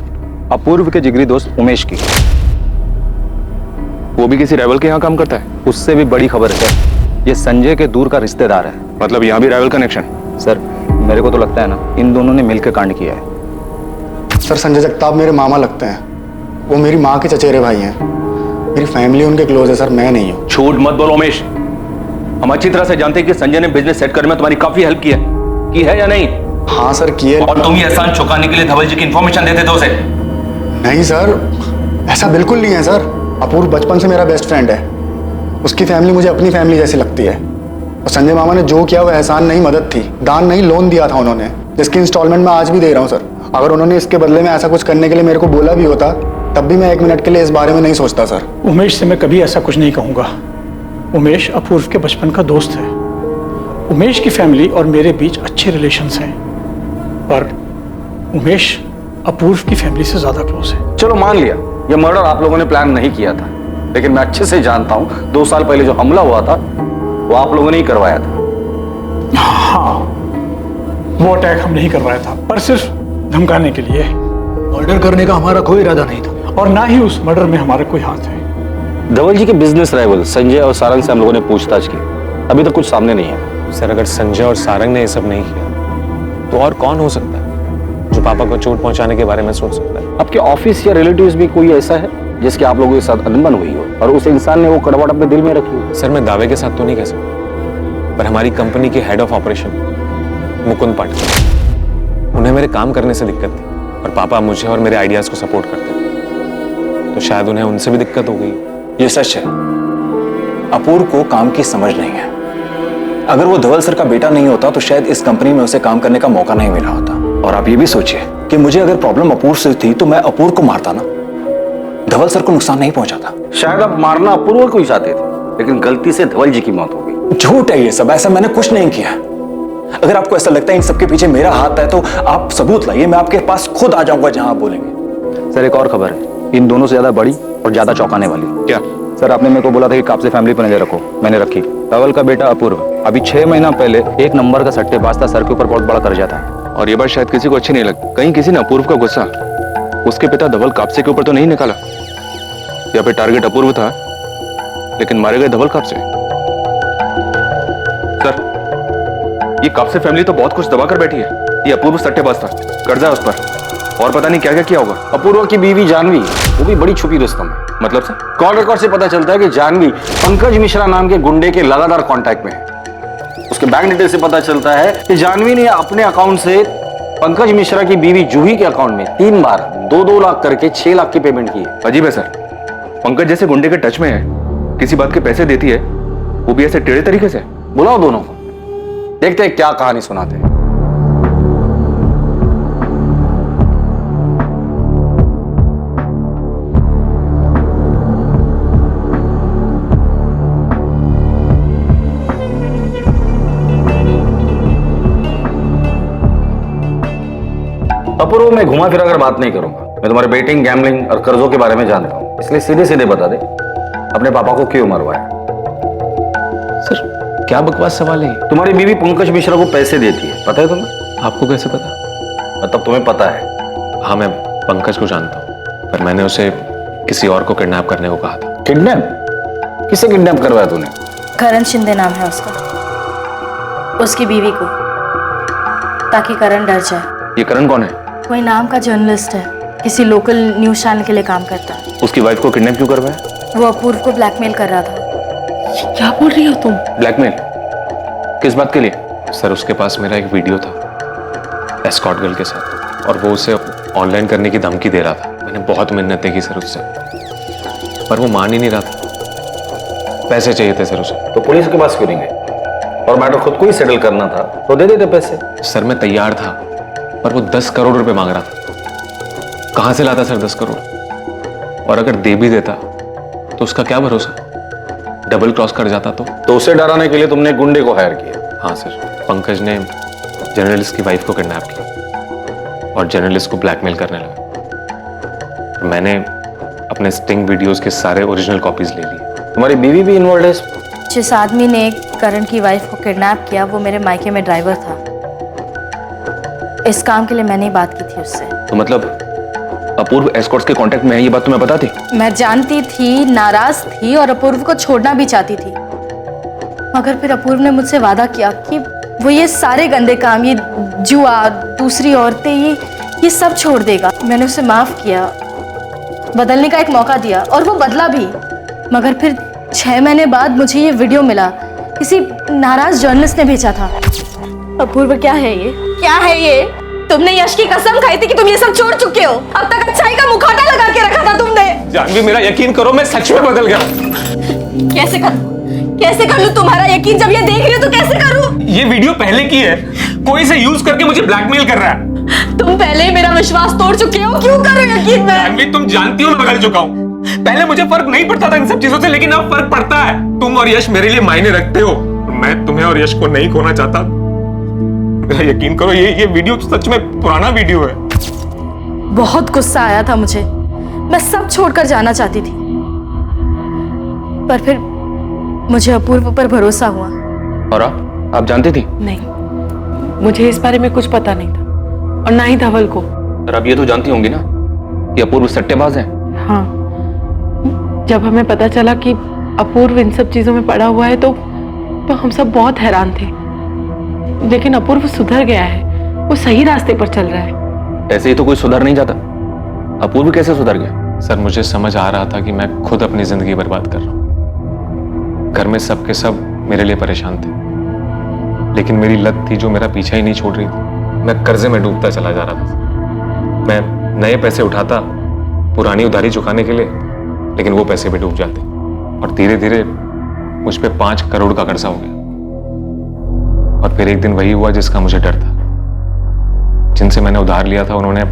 अपूर्व के जिगरी दोस्त उमेश की। वो भी किसी राइवल के यहाँ काम करता है? उससे भी बड़ी खबर है सर, ये संजय के दूर का रिश्तेदार है। मतलब यहाँ भी राइवल कनेक्शन? सर मेरे को तो लगता है ना, इन दोनों ने मिलकर कांड किया है। सर संजय जगताप मेरे मामा लगते हैं, वो मेरी माँ के चचेरे भाई हैं, मेरी फैमिली उनके क्लोज है सर, मैं नहीं हूँ। झूठ मत बोलो उमेश, हम अच्छी तरह से जानते हैं कि संजय ने बिजनेस सेट करने में तुम्हारी काफी हेल्प की है या नहीं? हाँ सर की है। और तुम ये एहसान चुकाने के लिए धवल जी की इंफॉर्मेशन देते थे उसे? नहीं सर, ऐसा बिल्कुल नहीं है सर। अपूर्व बचपन से मेरा बेस्ट फ्रेंड है, उसकी फैमिली मुझे अपनी फैमिली जैसी लगती है। और संजय मामा ने जो किया वो एहसान नहीं, मदद थी, दान नहीं, लोन दिया था उन्होंने, जिसकी इंस्टॉलमेंट मैं आज भी दे रहा हूँ सर। अगर उन्होंने इसके बदले में ऐसा कुछ करने के लिए मेरे को बोला भी होता, तब भी मैं 1 मिनट के लिए इस बारे में नहीं सोचता सर। उमेश से मैं कभी ऐसा कुछ नहीं कहूंगा। उमेश अपूर्व के बचपन का दोस्त है। उमेश की फैमिली और मेरे बीच अच्छे रिलेशंस हैं, पर उमेश अपूर्व की फैमिली से ज्यादा क्लोज है। चलो मान लिया ये मर्डर आप लोगों ने प्लान नहीं किया था, लेकिन मैं अच्छे से जानता हूं 2 साल पहले जो हमला हुआ था वो आप लोगों ने ही करवाया था। हाँ, वो अटैक हम नहीं करवाया था, पर सिर्फ धमकाने के लिए। मर्डर करने का हमारा कोई इरादा नहीं था, और ना ही उस मर्डर में हमारा कोई हाथ है। धवल जी के बिजनेस राइवल संजय और सारंग से हम लोगों ने पूछताछ की, अभी तक कुछ सामने नहीं है। सर अगर संजय और सारंग ने ये सब नहीं किया तो और कौन हो सकता है जो पापा को चोट पहुंचाने के बारे में सोच सकता है? आपके ऑफिस या रिलेटिव्स भी कोई ऐसा है जिसके आप लोगों के साथ अनबन हुई हो और उस इंसान ने वो कड़वाहट अपने दिल में रखी हो? सर मैं दावे के साथ तो नहीं कह सकता, पर हमारी कंपनी के head of operation Mukund Patil, उन्हें मेरे काम करने से दिक्कत थी, और पापा मुझे और मेरे आइडियाज को सपोर्ट करते थे, तो शायद उन्हें उनसे भी दिक्कत हो गई। ये सच है, अपूर्व को काम की समझ नहीं है। अगर वो धवल सर का बेटा नहीं होता तो शायद इस कंपनी में उसे काम करने का मौका नहीं मिला होता। और आप ये भी सोचिए कि मुझे अगर प्रॉब्लम अपूर्व से थी तो मैं अपूर्व को मारता ना, धवल सर को नुकसान नहीं पहुंचाता। शायद आप मारना अपूर्व को ही चाहते थे, लेकिन गलती से धवल जी की मौत हो गई। झूठ है ये सब, ऐसा मैंने कुछ नहीं किया। अगर आपको ऐसा लगता है इन सबके पीछे मेरा हाथ है तो आप सबूत लाइए, मैं आपके पास खुद आ जाऊंगा जहां आप बोलेंगे। सर एक और खबर है, इन दोनों से ज्यादा बड़ी और ज्यादा चौंकाने वाली। क्या? सर आपने मेरे को बोला था कि काप से फैमिली पर नजर रखो, मैंने रखी। धवल का बेटा अपूर्व अभी 6 महीना पहले 1 नंबर का सट्टेबाज था, सर के ऊपर बहुत बड़ा कर्जा था। और ये बात शायद किसी को अच्छी नहीं लगी। कहीं किसी ने अपूर्व का गुस्सा उसके पिता धवल कापसे के ऊपर तो नहीं निकाला, या फिर टारगेट अपूर्व था लेकिन मारे गए धवल कापसे? सर ये कापसे फैमिली तो बहुत कुछ दबा कर बैठी है। ये अपूर्व सट्टेबाज था, कर्जा है उस पर, और पता नहीं क्या क्या किया होगा। अपूर्व की बीवी जानवी, वो भी बड़ी छुपी रुस्तम है। मतलब सर? कॉल रिकॉर्ड से पता चलता है कि जानवी पंकज मिश्रा नाम के गुंडे के लगातार कांटेक्ट में है। उसके बैंक डिटेल से पता चलता है कि जानवी ने अपने अकाउंट से पंकज मिश्रा की बीवी जूही के अकाउंट में 3 बार 2-2 लाख करके 6 लाख की पेमेंट की है। अजीब है सर, पंकज जैसे गुंडे के टच में है, किसी बात के पैसे देती है, वो भी ऐसे टेढ़े तरीके से। बुलाओ दोनों को, देखते हैं क्या कहानी सुनाते हैं। अपूर्व मैं घुमा फिरा कर बात नहीं करूंगा। मैं तुम्हारे बेटिंग, गैम्बलिंग और कर्जों के बारे में जानता हूं, इसलिए सीधे सीधे बता दे अपने पापा को क्यों मरवाया। सर क्या बकवास सवाल है? तुम्हारी बीवी पंकज मिश्रा को पैसे देती है, पता है तुम्हें? आपको कैसे पता? मतलब तुम्हें पता है? हाँ मैं पंकज को जानता हूँ, पर मैंने उसे किसी और को किडनैप करने को कहा था। किडनैप? किसे किडनैप करवाया तूने? करण शिंदे नाम है उसका, उसकी बीवी को, ताकि करण डर जाए। ये करण कौन है? कोई नाम का जर्नलिस्ट है, किसी लोकल न्यूज चैनल के लिए काम करता है। उसकी वाइफ को किडनैप क्यों करवाया? वो अपूर्व को ब्लैकमेल कर रहा था। क्या बोल रही हो तुम? ब्लैकमेल? किस बात के लिए? सर उसके पास मेरा एक वीडियो था एस्कॉर्ट गर्ल के साथ, और वो उसे ऑनलाइन करने की धमकी दे रहा था। मैंने बहुत मिन्नतें की सर उससे, पर वो मान ही नहीं रहा था। पैसे चाहिए थे सर उसे। तो पुलिस के पास क्यों नहीं गए? और मैटर खुद को ही सेटल करना था तो दे देते पैसे। सर मैं तैयार था, पर वो 10 करोड़ रुपए मांग रहा था। कहां से लाता सर 10 करोड़? और अगर दे भी देता तो उसका क्या भरोसा, डबल क्रॉस कर जाता तो उसे डराने के लिए तुमने गुंडे को हायर किया? हाँ सर, पंकज ने जर्नलिस्ट की वाइफ को किडनैप किया और जर्नलिस्ट को ब्लैकमेल करने लगा। मैंने अपने स्टिंग वीडियोस के सारे ओरिजिनल कॉपीज ले लिए। तुम्हारी बीवी भी इन्वॉल्व है इसमें? जिस आदमी ने करण की वाइफ को किडनैप किया वो मेरे मायके में ड्राइवर था। इस काम के लिए मैंने ही बात की थी उससे। तो मतलब अपूर्व एस्कॉर्ट्स के कांटेक्ट में है, ये बात तुम्हें पता थी? मैं जानती थी, नाराज थी और अपूर्व को छोड़ना भी चाहती थी, मगर फिर अपूर्व ने मुझसे वादा किया कि वो ये सारे गंदे काम, ये जुआ, दूसरी औरतें, ये सब छोड़ देगा। मैंने उसे माफ किया, बदलने का एक मौका दिया और वो बदला भी। मगर फिर 6 महीने बाद मुझे ये वीडियो मिला, किसी नाराज जर्नलिस्ट ने भेजा था। अपूर्व क्या है ये? क्या है ये? तुमने यश की कसम खाई थी कि तुम ये सब छोड़ चुके हो। अब तक अच्छाई का मुखौटा लगा के रखा था तुमने। जानवी, मेरा यकीन करो, मैं सच में बदल गया। कैसे कर लूं तुम्हारा यकीन? जब ये देख रही हो तो कैसे करूं? ये वीडियो पहले की है, कोई इसे यूज करके मुझे ब्लैकमेल कर रहा है। तुम पहले ही मेरा विश्वास तोड़ चुके हो, क्यों करो यकीन मैं? जानवी, तुम जानती हो मैं बदल चुका हूँ। पहले मुझे फर्क नहीं पड़ता था इन सब चीजों से, लेकिन अब फर्क पड़ता है। तुम और यश मेरे लिए मायने रखते हो। मैं तुम्हें और यश को नहीं खोना चाहता। मेरा यकीन करो, ये वीडियो सच में पुराना वीडियो है। बहुत गुस्सा आया था मुझे, मैं सब छोड़कर जाना चाहती थी, पर फिर मुझे अपूर्व पर भरोसा हुआ। और आप जानती थी? नहीं, मुझे इस बारे में कुछ पता नहीं था, और ना ही धवल को। पर अब ये तो जानती होंगी ना कि अपूर्व सट्टेबाज है। हाँ, जब हमें पता चला कि अपूर्व इन सब चीजों में पड़ा हुआ है तो हम सब बहुत हैरान थे। लेकिन अपूर्व सुधर गया है, वो सही रास्ते पर चल रहा है। ऐसे ही तो कोई सुधर नहीं जाता। अपूर्व कैसे सुधर गया? सर, मुझे समझ आ रहा था कि मैं खुद अपनी जिंदगी बर्बाद कर रहा हूँ। घर में सबके सब मेरे लिए परेशान थे, लेकिन मेरी लत थी जो मेरा पीछा ही नहीं छोड़ रही थी। मैं कर्जे में डूबता चला जा रहा था। मैं नए पैसे उठाता पुरानी उधारी चुकाने के लिए, लेकिन वो पैसे भी डूब जाते और धीरे धीरे मुझ पे 5 करोड़ का कर्जा हो गया। और फिर एक दिन वही हुआ जिसका मुझे डर था। जिनसे मैंने उधार लिया था उन्होंने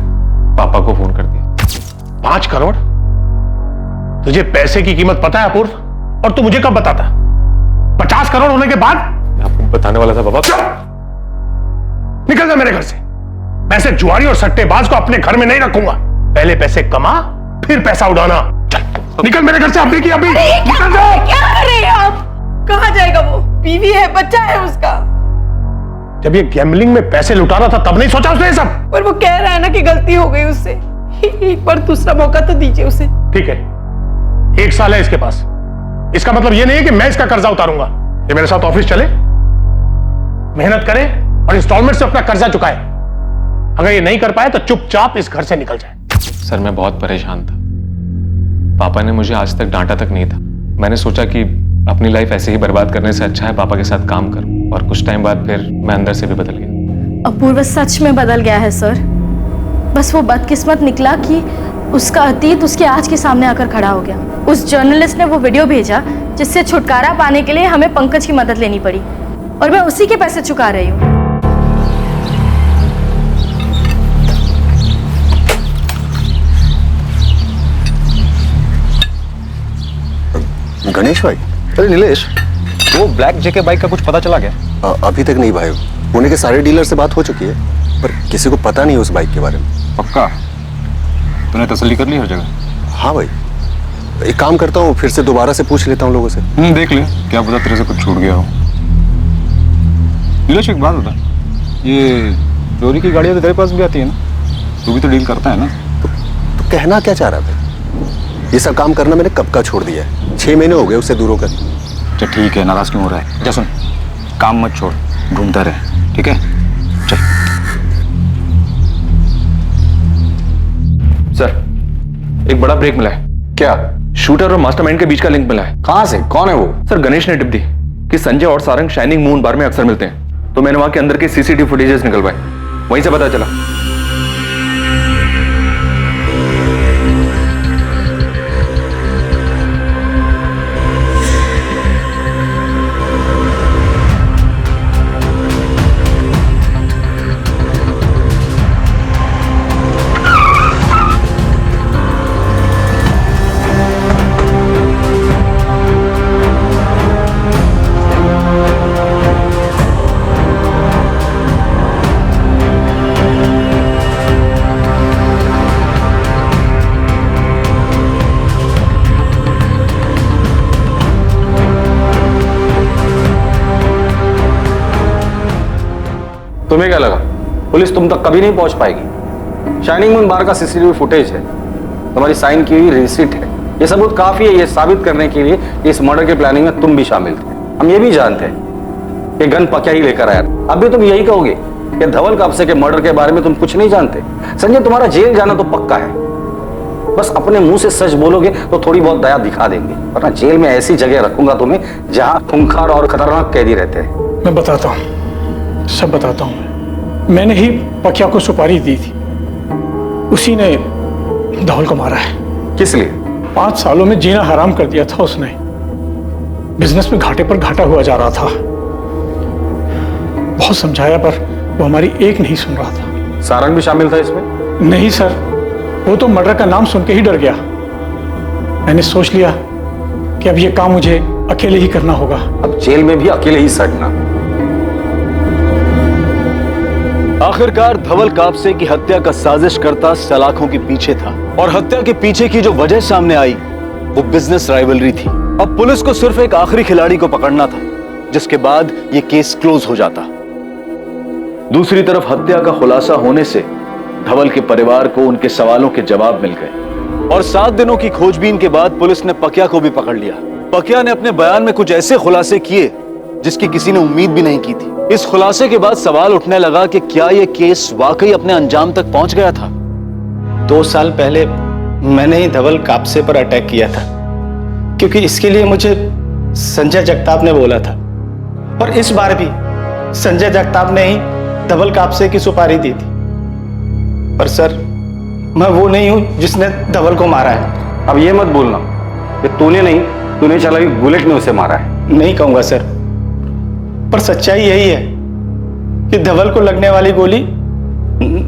पापा को फोन कर दिया। 5 करोड़? तुझे पैसे की कीमत पता है अपूर्व? और तू मुझे कब बताता? 50 करोड़ होने के बाद? मैं आपको बताने वाला था पापा। निकल जा मेरे घर से। मैं ऐसे जुआरी और सट्टेबाज को अपने घर में नहीं रखूंगा। पहले पैसे कमा, फिर पैसा उड़ाना। चल निकल मेरे घर से, अभी की अभी निकल जा। क्या कर रहे हैं आप? कहाँ जाएगा वो? बीवी है, बच्चा है उसका। जब ये गैम्बलिंग में पैसे लुटा रहा था तब नहीं सोचा उसने ये सब? पर वो कह रहा है ना कि गलती हो गई उससे। एक बार दूसरा मौका तो दीजिए उसे। ठीक है, 1 साल है इसके पास। इसका मतलब ये नहीं है कि मैं इसका कर्जा उतारूंगा। ये मेरे साथ ऑफिस चले, मेहनत करे और इंस्टॉलमेंट से अपना कर्जा चुकाए। अगर ये नहीं कर पाए तो चुपचाप इस घर से निकल जाए। सर, मैं बहुत परेशान था। पापा ने मुझे आज तक डांटा तक नहीं था। मैंने सोचा कि अपनी लाइफ ऐसे ही बर्बाद करने से अच्छा है पापा के साथ काम करूं, और कुछ टाइम बाद फिर मैं अंदर से भी बदल गया। अपूर्व सच में बदल गया है सर। बस वो बदकिस्मत निकला कि उसका अतीत उसके आज के सामने आकर खड़ा हो गया। उस जर्नलिस्ट ने वो वीडियो भेजा जिससे छुटकारा पाने के लिए हमें पंकज की मदद लेनी पड़ी, और मैं उसी के पैसे चुका रही हूँ। गणेश भाई, अरे नीलेश, वो ब्लैक जेके बाइक का कुछ पता चला क्या? अभी तक नहीं भाई। पुणे के सारे डीलर से बात हो चुकी है, पर किसी को पता नहीं उस बाइक के बारे में। पक्का? तूने तसल्ली कर ली हर जगह? हाँ भाई, एक काम करता हूँ, फिर से दोबारा से पूछ लेता हूँ लोगों से। देख ले, क्या पता तेरे से कुछ छूट गया हो। नीलेश, एक बात बता, ये चोरी की गाड़ियाँ तो तेरे पास भी आती है ना? तू भी तो डील करता है ना? तो कहना क्या चाह रहा था? ये सब काम करना मैंने कब का छोड़ दिया है। 6 महीने हो गए उससे दूर होकर। अच्छा ठीक है, नाराज क्यों हो रहा है? जा सुन, काम मत छोड़, ढूंढता रहे, ठीक है? चल। सर, एक बड़ा ब्रेक मिला है। क्या? शूटर और मास्टरमाइंड के बीच का लिंक मिला है। कहां से? कौन है वो? सर, गणेश ने टिप दी कि संजय और सारंग शाइनिंग मून बार में अक्सर मिलते हैं, तो मैंने वहां के अंदर के सीसीटीवी फुटेजेस निकलवाए, वहीं से पता चला। तुम्हें क्या लगा पुलिस तुम तक कभी नहीं पहुंच पाएगी? शाइनिंग मून बार का सीसीटीवी फुटेज है, तुम्हारी साइन की हुई रिसिट है, ये सबूत काफी है ये साबित करने के लिए कि इस मर्डर की प्लानिंग में तुम भी शामिल थे। हम ये भी जानते हैं कि गन पक्या ही लेकर आया। अब भी तुम यही कहोगे कि धवल कापसे के मर्डर के बारे में तुम कुछ नहीं जानते? संजय, तुम्हारा जेल जाना तो पक्का है, बस अपने मुंह से सच बोलोगे तो थोड़ी बहुत दया दिखा देंगे, वरना जेल में ऐसी जगह रखूंगा तुम्हें जहां खूंखार और खतरनाक कैदी रहते हैं। मैं बताता हूँ, सब बताता हूँ। मैंने ही पकिया को सुपारी दी थी, उसी ने धवल को मारा है। किस लिए? 5 सालों में जीना हराम कर दिया था उसने। बिजनेस में घाटे पर घाटा हुआ जा रहा था। बहुत समझाया पर वो हमारी एक नहीं सुन रहा था। सारंग भी शामिल था इसमें? नहीं सर, वो तो मर्डर का नाम सुन के ही डर गया। मैंने सोच लिया कि अब ये काम मुझे अकेले ही करना होगा। अब जेल में भी अकेले ही सड़ना। आखिरकार धवल कापसे की हत्या का साजिश करता सलाखों के पीछे था, और हत्या के पीछे की जो वजह सामने आई वो बिजनेस राइवलरी थी। अब पुलिस को सिर्फ एक आखिरी खिलाड़ी को पकड़ना था, जिसके बाद ये केस क्लोज हो जाता। दूसरी तरफ हत्या का खुलासा होने से धवल के परिवार को उनके सवालों के जवाब मिल गए, और 7 दिनों की खोजबीन के बाद पुलिस ने पकिया को भी पकड़ लिया। पकिया ने अपने बयान में कुछ ऐसे खुलासे किए जिसकी किसी ने उम्मीद भी नहीं की थी। इस खुलासे के बाद सवाल उठने लगा कि क्या यह केस वाकई अपने अंजाम तक पहुंच गया था। 2 साल पहले मैंने ही धवल कापसे पर अटैक किया था, क्योंकि इसके लिए मुझे संजय जगताप ने बोला था, और इस बार भी संजय जगताप ने ही धवल कापसे की सुपारी दी थी। पर सर, मैं वो नहीं हूं जिसने धवल को मारा है। अब ये मत बोलना कि तूने नहीं, तूने चलाई बुलेट ने उसे मारा है। नहीं कहूंगा सर, पर सच्चाई यही है कि धवल को लगने वाली गोली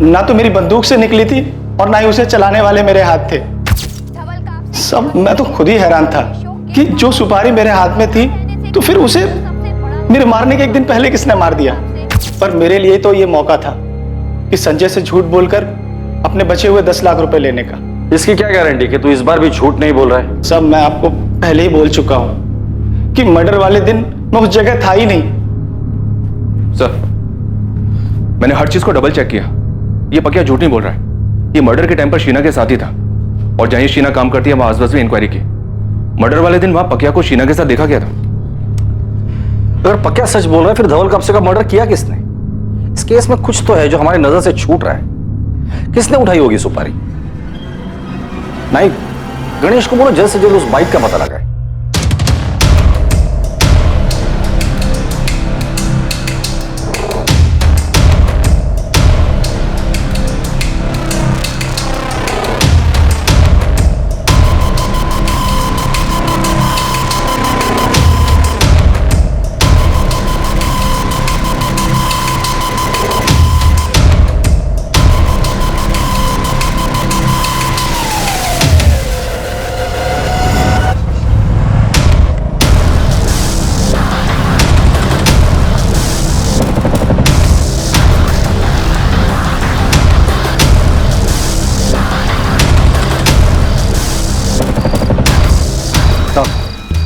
ना तो मेरी बंदूक से निकली थी और ना ही उसे चलाने वाले मेरे हाथ थे। सब मैं तो खुद ही हैरान था कि जो सुपारी मेरे हाथ में थी तो फिर उसे मेरे मारने के 1 दिन पहले किसने मार दिया। पर मेरे लिए तो ये मौका था कि संजय से झूठ बोलकर अपने बचे हुए 10 लाख रुपए लेने का। इसकी क्या गारंटी कि तू इस बार भी झूठ नहीं बोल रहा है? सब मैं आपको पहले ही बोल चुका हूं कि मर्डर वाले दिन मैं उस जगह था ही नहीं। सर, मैंने हर चीज को डबल चेक किया। ये पकिया झूठ नहीं बोल रहा है। ये मर्डर के टाइम पर शीना के साथ ही था, और जहां शीना काम करती है वहां आसपास भी इंक्वायरी की। मर्डर वाले दिन वहां पकिया को शीना के साथ देखा गया था। अगर पकिया सच बोल रहा है फिर धवल कापसे का मर्डर किया किसने? इस केस में कुछ तो है जो हमारी नजर से छूट रहा है। किसने उठाई होगी सुपारी? नहीं, गणेश को बोलो जल्द से जल्द उस बाइक का पता लगाए।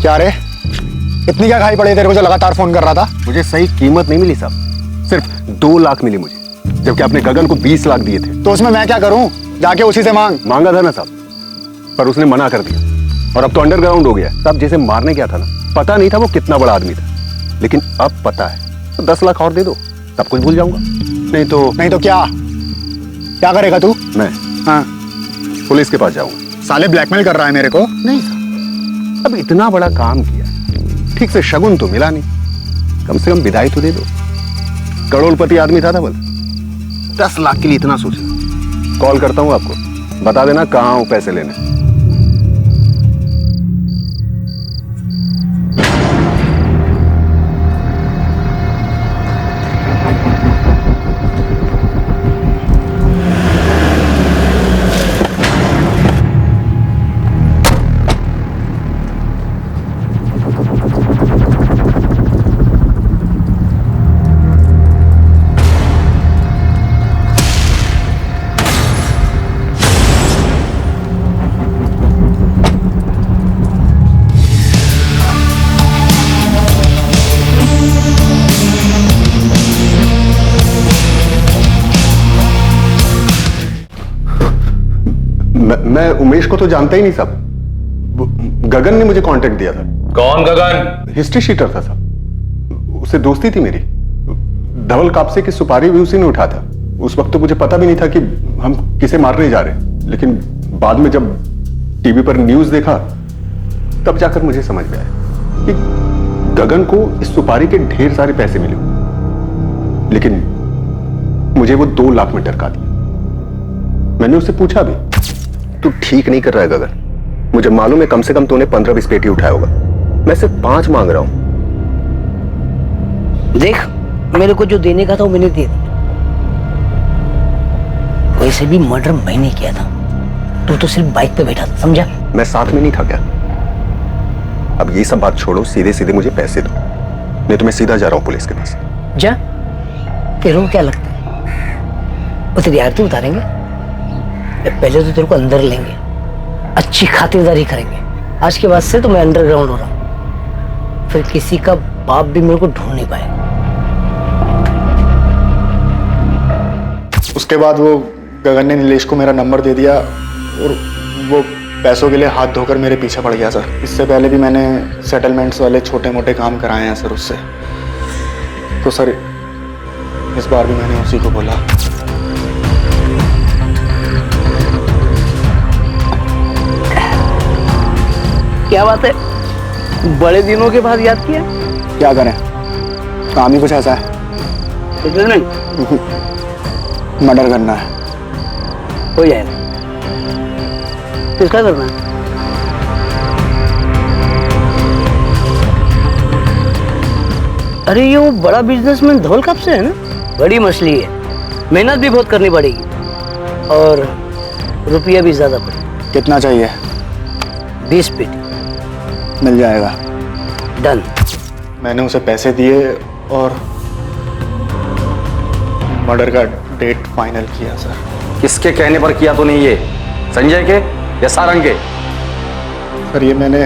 क्या रे, इतनी क्या खाई पड़ी? तेरे को जो लगातार फोन कर रहा था। मुझे सही कीमत नहीं मिली साहब, सिर्फ 2 लाख मिली मुझे, जबकि आपने गगन को 20 लाख दिए थे। तो उसमें मैं क्या करूं? जाके उसी से मांगा था ना साहब, पर उसने मना कर दिया, और अब तो अंडरग्राउंड हो गया। साहब जैसे मारने गया था ना, पता नहीं था वो कितना बड़ा आदमी था, लेकिन अब पता है। तो 10 लाख और दे दो, सब कुछ भूल जाऊंगा। नहीं तो क्या करेगा तू? मैं पुलिस के पास जाऊंगा। साले ब्लैकमेल कर रहा है मेरे को? नहीं साहब, अब इतना बड़ा काम किया, ठीक से शगुन तो मिला नहीं, कम से कम विदाई तो दे दो। करोड़पति आदमी था धवल, 10 लाख के लिए इतना सोचा। कॉल करता हूं आपको, बता देना कहां हूं पैसे लेने। मैं उमेश को तो जानता ही नहीं साहब। गगन ने मुझे कांटेक्ट दिया था। कौन गगन? हिस्ट्री शीटर था साहब, उससे दोस्ती थी मेरी। धवल कापसे की सुपारी भी उसी ने उठा था। उस वक्त तो मुझे पता भी नहीं था कि हम किसे मारने जा रहे हैं, लेकिन बाद में जब टीवी पर न्यूज देखा तब जाकर मुझे समझ में आया कि गगन को इस सुपारी के ढेर सारे पैसे मिले, लेकिन मुझे वो 2 लाख में टरका दिया। मैंने उससे पूछा भी, तू ठीक नहीं कर रहा है गगन, मुझे मालूम है कम से कम तूने 15-20 पेटी उठाया होगा, मैं सिर्फ 5 मांग रहा हूं। देख, मेरे को जो देने का था वो मैंने दे दिया। वैसे भी मर्डर मैंने किया था, तू तो सिर्फ बाइक पे बैठा था, समझा? मैं साथ में नहीं था क्या? अब ये सब बात छोड़ो, सीधे सीधे मुझे पैसे दो, नहीं तो मैं सीधा जा रहा हूं पुलिस के पास। जा, तेरे को क्या लगता है वो तेरी आरती उतारेंगे? पहले तो तेरे को अंदर लेंगे, अच्छी खातिरदारी करेंगे। आज के बाद से तो मैं अंडरग्राउंड हो रहा हूं, फिर किसी का बाप भी मेरे को ढूंढ नहीं पाएगा। उसके बाद वो गगन ने नीलेश को मेरा नंबर दे दिया और वो पैसों के लिए हाथ धोकर मेरे पीछे पड़ गया सर। इससे पहले भी मैंने सेटलमेंट्स वाले छोटे मोटे काम कराए हैं सर उससे। तो सर इस बार भी मैंने उसी को बोला। क्या बात है, बड़े दिनों के बाद याद किया? क्या करें, काम ही कुछ ऐसा है। मर्डर करना है। हो जाएगा। किसका करना है? अरे ये वो बड़ा बिजनेसमैन धवल कब से है ना, बड़ी मछली है, मेहनत भी बहुत करनी पड़ेगी और रुपया भी ज्यादा पड़ेगा। कितना चाहिए? 20 पेटी। मिल जाएगा। डन। मैंने उसे पैसे दिए और मर्डर का डेट फाइनल किया सर। किसके कहने पर किया तूने ये? संजय के या सारंग के? सर ये मैंने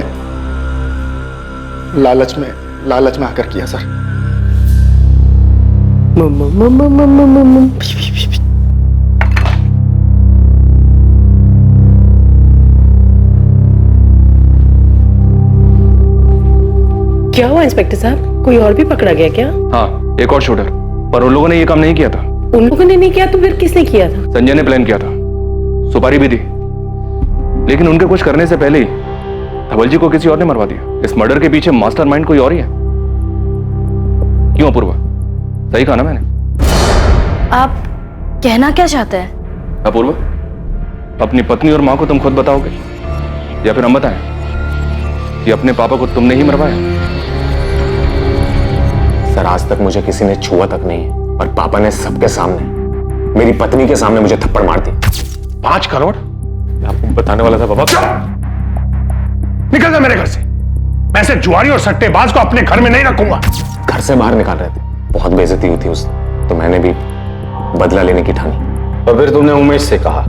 लालच में आकर किया सर। क्या हुआ इंस्पेक्टर साहब, कोई और भी पकड़ा गया क्या? हाँ, एक और शूटर, पर उन लोगों ने ये काम नहीं किया था। उन लोगों ने नहीं किया तो फिर किसने किया था? संजय ने प्लान किया था, सुपारी भी दी, लेकिन उनके कुछ करने से पहले ही धवल जी को किसी और ने मरवा दिया। इस मर्डर के पीछे मास्टरमाइंड कोई और ही है। क्यों अपूर्वा, सही कहा ना मैंने? आप कहना क्या चाहते हैं? अपूर्वा, अपनी पत्नी और मां को तुम खुद बताओगे या फिर हम बताएं कि अपने पापा को तुमने ही मरवाया? सर, आज तक मुझे किसी ने छुआ तक नहीं है और पापा ने सबके सामने, मेरी पत्नी के सामने मुझे थप्पड़ मार दिया। 5 करोड़? मैं आपको बताने वाला था पापा। निकल जा मेरे घर से। मैं ऐसे जुआरी और सट्टेबाज को अपने घर में नहीं रखूंगा। घर से बाहर निकाल रहे थे, बहुत बेइज्जती हुई थी उस, तो मैंने भी बदला लेने की ठानी। तो फिर तुमने उमेश से कहा?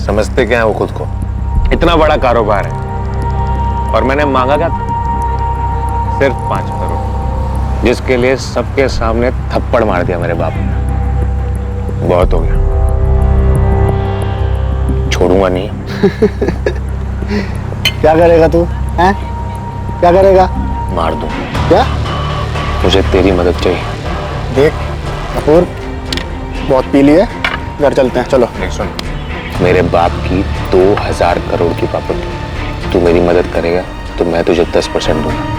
समझते क्या है वो खुद को, इतना बड़ा कारोबार है और मैंने मांगा क्या था? सिर्फ 5 करोड़, जिसके लिए सबके सामने थप्पड़ मार दिया मेरे बाप ने। बहुत हो गया, छोड़ूंगा नहीं। क्या करेगा तू? हैं? क्या करेगा? मार दूं। क्या? मुझे तेरी मदद चाहिए। देख कपूर, बहुत पी लिए, घर चलते हैं, चलो। सुन, मेरे बाप की 2000 करोड़ की प्रॉपर्टी, तू मेरी मदद करेगा तो मैं तुझे 10% दूंगा।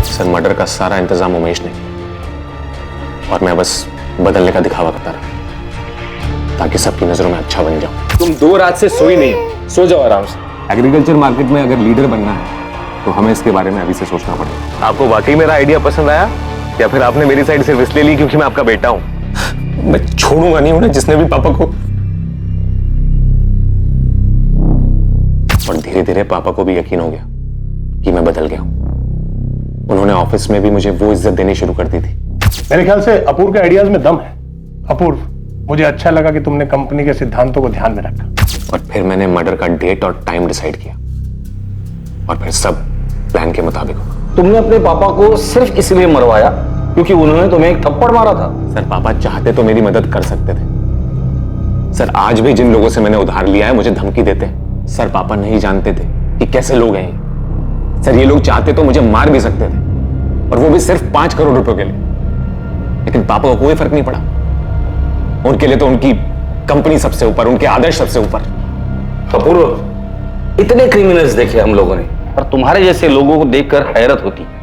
सर, मर्डर का सारा इंतजाम उमेश ने किया और मैं बस बदलने का दिखावा करता रहा ताकि सबकी नजरों में अच्छा बन जाऊं। तुम 2 रात से सोई नहीं, सो जाओ आराम से। एग्रीकल्चर मार्केट में अगर लीडर बनना है तो हमें इसके बारे में अभी से सोचना पड़ेगा। आपको वाकई मेरा आइडिया पसंद आया या फिर आपने मेरी साइड सिर्फ इसलिए ली क्योंकि मैं आपका बेटा हूं? मैं छोड़ूंगा नहीं उन्हें जिसने भी पापा को, और धीरे धीरे पापा को भी यकीन हो गया कि मैं बदल गया हूं। उन्होंने ऑफिस में भी मुझे वो इज्जत देनी शुरू कर दी थी। मेरे ख्याल से अपूर्व के आइडियाज में दम है। अपूर्व, मुझे अच्छा लगा कि तुमने कंपनी के सिद्धांतों को ध्यान में रखा। और फिर मैंने मर्डर का डेट और टाइम डिसाइड किया और फिर सब प्लान के मुताबिक होगा। तुमने अपने पापा को सिर्फ इसलिए मरवाया क्योंकि उन्होंने तुम्हें एक थप्पड़ मारा था। सर पापा चाहते तो मेरी मदद कर सकते थे। सर आज भी जिन लोगों से मैंने उधार लिया है मुझे धमकी देते हैं। सर पापा नहीं जानते थे कि कैसे लोग हैं ये। सर ये लोग चाहते तो मुझे मार भी सकते थे, और वो भी सिर्फ 5 करोड़ रुपयों के लिए। लेकिन पापा को कोई फर्क नहीं पड़ा। उनके लिए तो उनकी कंपनी सबसे ऊपर, उनके आदर्श सबसे ऊपर। अपूर्व, इतने क्रिमिनल्स देखे हम लोगों ने, पर तुम्हारे जैसे लोगों को देखकर हैरत होती है।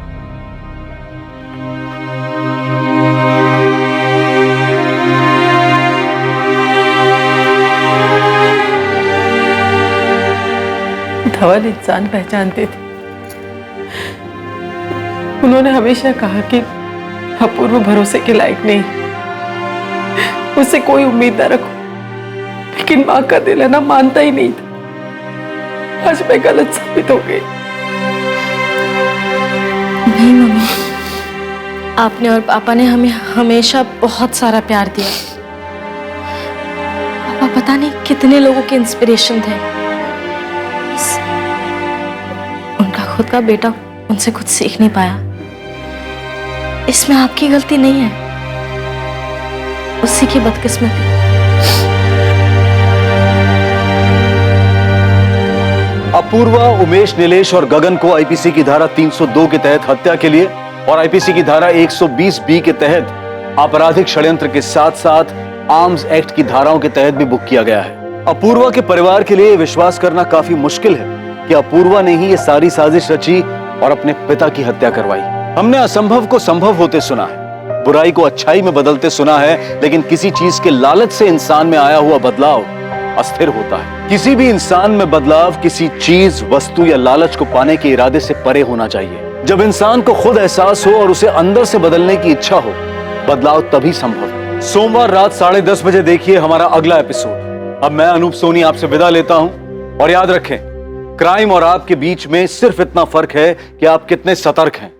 धवल इंसान पहचानते थे। उन्होंने हमेशा कहा कि अपूर्व भरोसे के लायक नहीं, उससे कोई उम्मीद न रखो। लेकिन मां का दिल है ना, मानता ही नहीं था। आज मैं गलत साबित हो गई। नहीं मम्मी, आपने और पापा ने हमें हमेशा बहुत सारा प्यार दिया। पापा पता नहीं कितने लोगों के इंस्पिरेशन थे। उनका खुद का बेटा उनसे कुछ सीख नहीं पाया। इसमें आपकी गलती नहीं है, उसी की बदकिस्मती। अपूर्वा, उमेश, नीलेश और गगन को आईपीसी की धारा 302 के तहत हत्या के लिए और आईपीसी की धारा 120 के तहत आपराधिक षड्यंत्र के साथ साथ आर्म्स एक्ट की धाराओं के तहत भी बुक किया गया है। अपूर्वा के परिवार के लिए विश्वास करना काफी मुश्किल है कि अपूर्वा ने ही ये सारी साजिश रची और अपने पिता की हत्या करवाई। हमने असंभव को संभव होते सुना है, बुराई को अच्छाई में बदलते सुना है, लेकिन किसी चीज के लालच से इंसान में आया हुआ बदलाव अस्थिर होता है। किसी भी इंसान में बदलाव किसी चीज, वस्तु या लालच को पाने के इरादे से परे होना चाहिए। जब इंसान को खुद एहसास हो और उसे अंदर से बदलने की इच्छा हो, बदलाव तभी संभव है। सोमवार रात 10:30 बजे देखिए हमारा अगला एपिसोड। अब मैं अनूप सोनी आपसे विदा लेता हूं, और याद रखें, क्राइम और आपके बीच में सिर्फ इतना फर्क है कि आप कितने सतर्क हैं।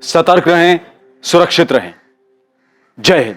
सतर्क रहें, सुरक्षित रहें। जय हिंद।